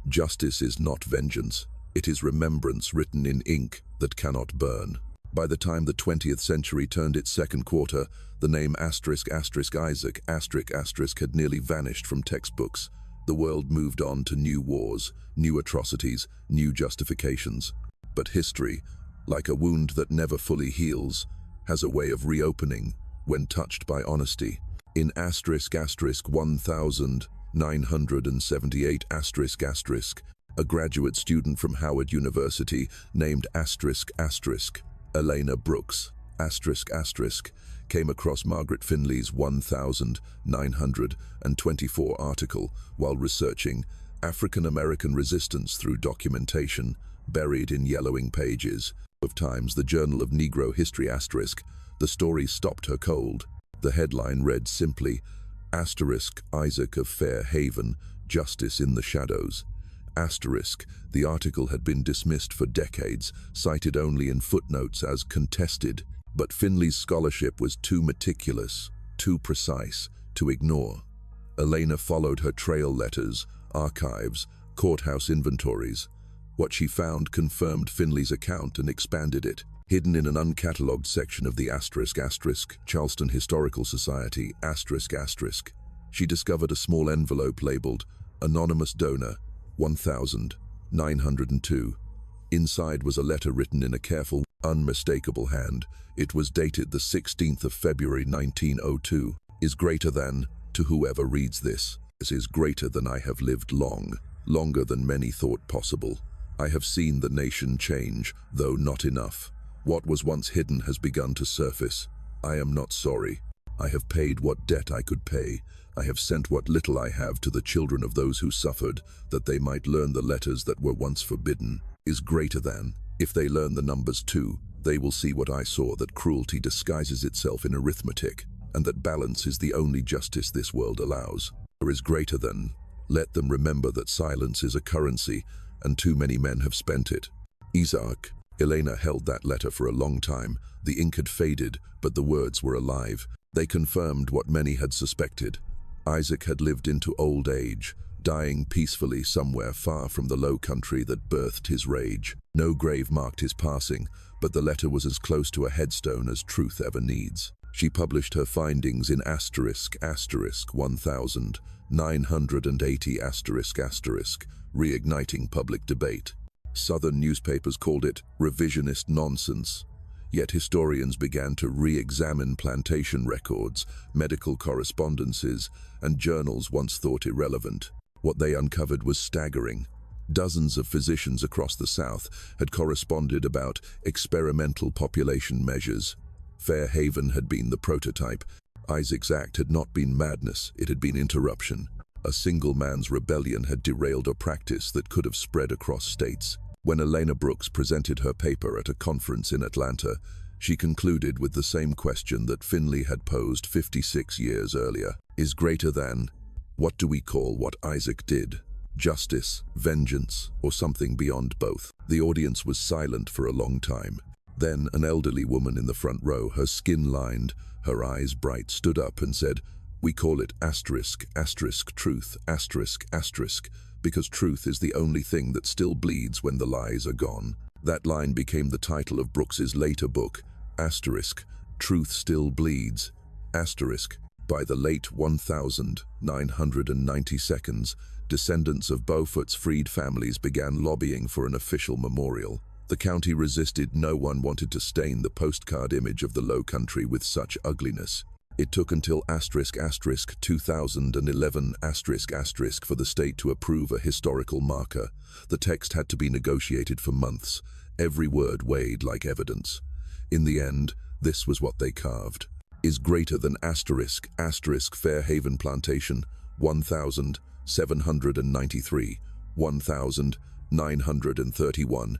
Justice is not vengeance. It is remembrance written in ink that cannot burn." By the time the 20th century turned its second quarter, the name asterisk asterisk Isaac asterisk asterisk had nearly vanished from textbooks. The world moved on to new wars, new atrocities, new justifications. But history, like a wound that never fully heals, has a way of reopening when touched by honesty. In asterisk asterisk 1978 asterisk asterisk, a graduate student from Howard University named asterisk asterisk Elena Brooks asterisk asterisk came across Margaret Finley's 1924 article while researching African American resistance through documentation buried in yellowing pages. Of Times, the Journal of Negro History asterisk, the story stopped her cold. The headline read simply, asterisk Isaac of Fair Haven, Justice in the Shadows. Asterisk, the article had been dismissed for decades, cited only in footnotes as contested. But Finley's scholarship was too meticulous, too precise, to ignore. Elena followed her trail letters, archives, courthouse inventories. What she found confirmed Finley's account and expanded it. Hidden in an uncatalogued section of the asterisk asterisk Charleston Historical Society asterisk asterisk, she discovered a small envelope labeled Anonymous Donor 1902. Inside was a letter written in a careful, unmistakable hand. It was dated the 16th of February 1902. "Is greater than, to whoever reads this, is greater than I have lived long, longer than many thought possible. I have seen the nation change, though not enough. What was once hidden has begun to surface. I am not sorry. I have paid what debt I could pay. I have sent what little I have to the children of those who suffered, that they might learn the letters that were once forbidden. Is greater than. If they learn the numbers too, they will see what I saw, that cruelty disguises itself in arithmetic, and that balance is the only justice this world allows. There is greater than. Let them remember that silence is a currency, and too many men have spent it. Isaac." Elena held that letter for a long time. The ink had faded, but the words were alive. They confirmed what many had suspected. Isaac had lived into old age, dying peacefully somewhere far from the low country that birthed his rage. No grave marked his passing, but the letter was as close to a headstone as truth ever needs. She published her findings in asterisk asterisk 1980 asterisk asterisk, reigniting public debate. Southern newspapers called it revisionist nonsense. Yet historians began to re-examine plantation records, medical correspondences, and journals once thought irrelevant. What they uncovered was staggering. Dozens of physicians across the South had corresponded about experimental population measures. Fair Haven had been the prototype. Isaac's act had not been madness, it had been interruption. A single man's rebellion had derailed a practice that could have spread across states. When Elena Brooks presented her paper at a conference in Atlanta, she concluded with the same question that Finley had posed 56 years earlier. Is greater than. What do we call what Isaac did? Justice, vengeance, or something beyond both? The audience was silent for a long time. Then an elderly woman in the front row, her skin lined, her eyes bright, stood up and said, "We call it asterisk, asterisk, truth, asterisk, asterisk, because truth is the only thing that still bleeds when the lies are gone." That line became the title of Brooks's later book, asterisk, Truth Still Bleeds, asterisk. By the late 1992, descendants of Beaufort's freed families began lobbying for an official memorial. The county resisted. No one wanted to stain the postcard image of the Low Country with such ugliness. It took until **2011* for the state to approve a historical marker. The text had to be negotiated for months, every word weighed like evidence. In the end, this was what they carved. Is greater than Fairhaven Plantation, 1793, 1931,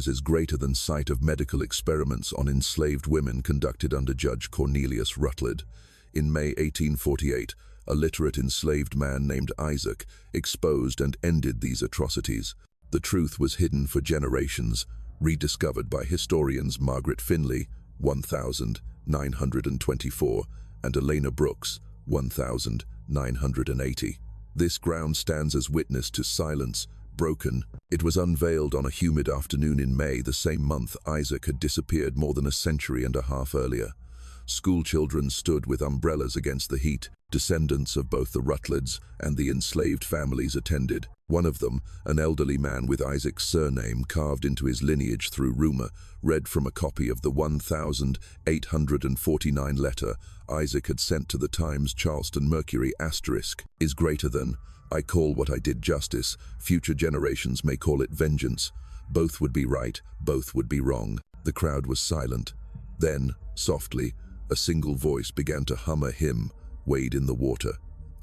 is greater than site of medical experiments on enslaved women conducted under Judge Cornelius Rutledge. In May 1848, a literate enslaved man named Isaac exposed and ended these atrocities. The truth was hidden for generations, rediscovered by historians Margaret Finley, 1924, and Elena Brooks, 1980. This ground stands as witness to silence, broken. It was unveiled on a humid afternoon in May, the same month Isaac had disappeared more than a century and a half earlier. School children stood with umbrellas against the heat. Descendants of both the Rutledges and the enslaved families attended. One of them, an elderly man with Isaac's surname carved into his lineage through rumor, read from a copy of the 1849 letter Isaac had sent to the Times Charleston Mercury *, is greater than, I call what I did justice, future generations may call it vengeance. Both would be right, both would be wrong. The crowd was silent. Then, softly, a single voice began to hum a hymn, Wade in the Water.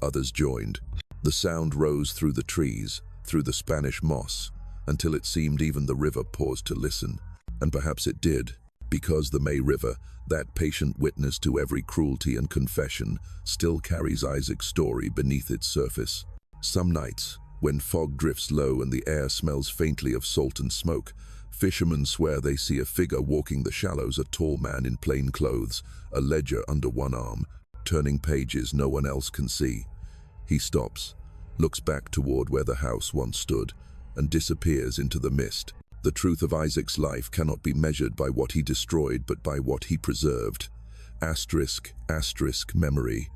Others joined. The sound rose through the trees, through the Spanish moss, until it seemed even the river paused to listen. And perhaps it did, because the May River, that patient witness to every cruelty and confession, still carries Isaac's story beneath its surface. Some nights, when fog drifts low and the air smells faintly of salt and smoke, fishermen swear they see a figure walking the shallows, a tall man in plain clothes, a ledger under one arm, turning pages no one else can see. He stops, looks back toward where the house once stood, and disappears into the mist. The truth of Isaac's life cannot be measured by what he destroyed, but by what he preserved. Memory,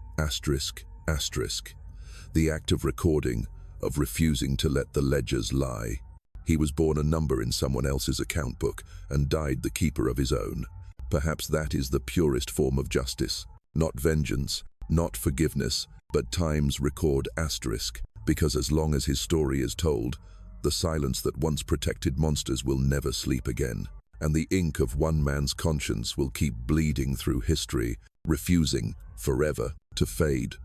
the act of recording, of refusing to let the ledgers lie. He was born a number in someone else's account book and died the keeper of his own. Perhaps that is the purest form of justice. Not vengeance, not forgiveness, but time's record because as long as his story is told, the silence that once protected monsters will never sleep again, and the ink of one man's conscience will keep bleeding through history, refusing, forever, to fade.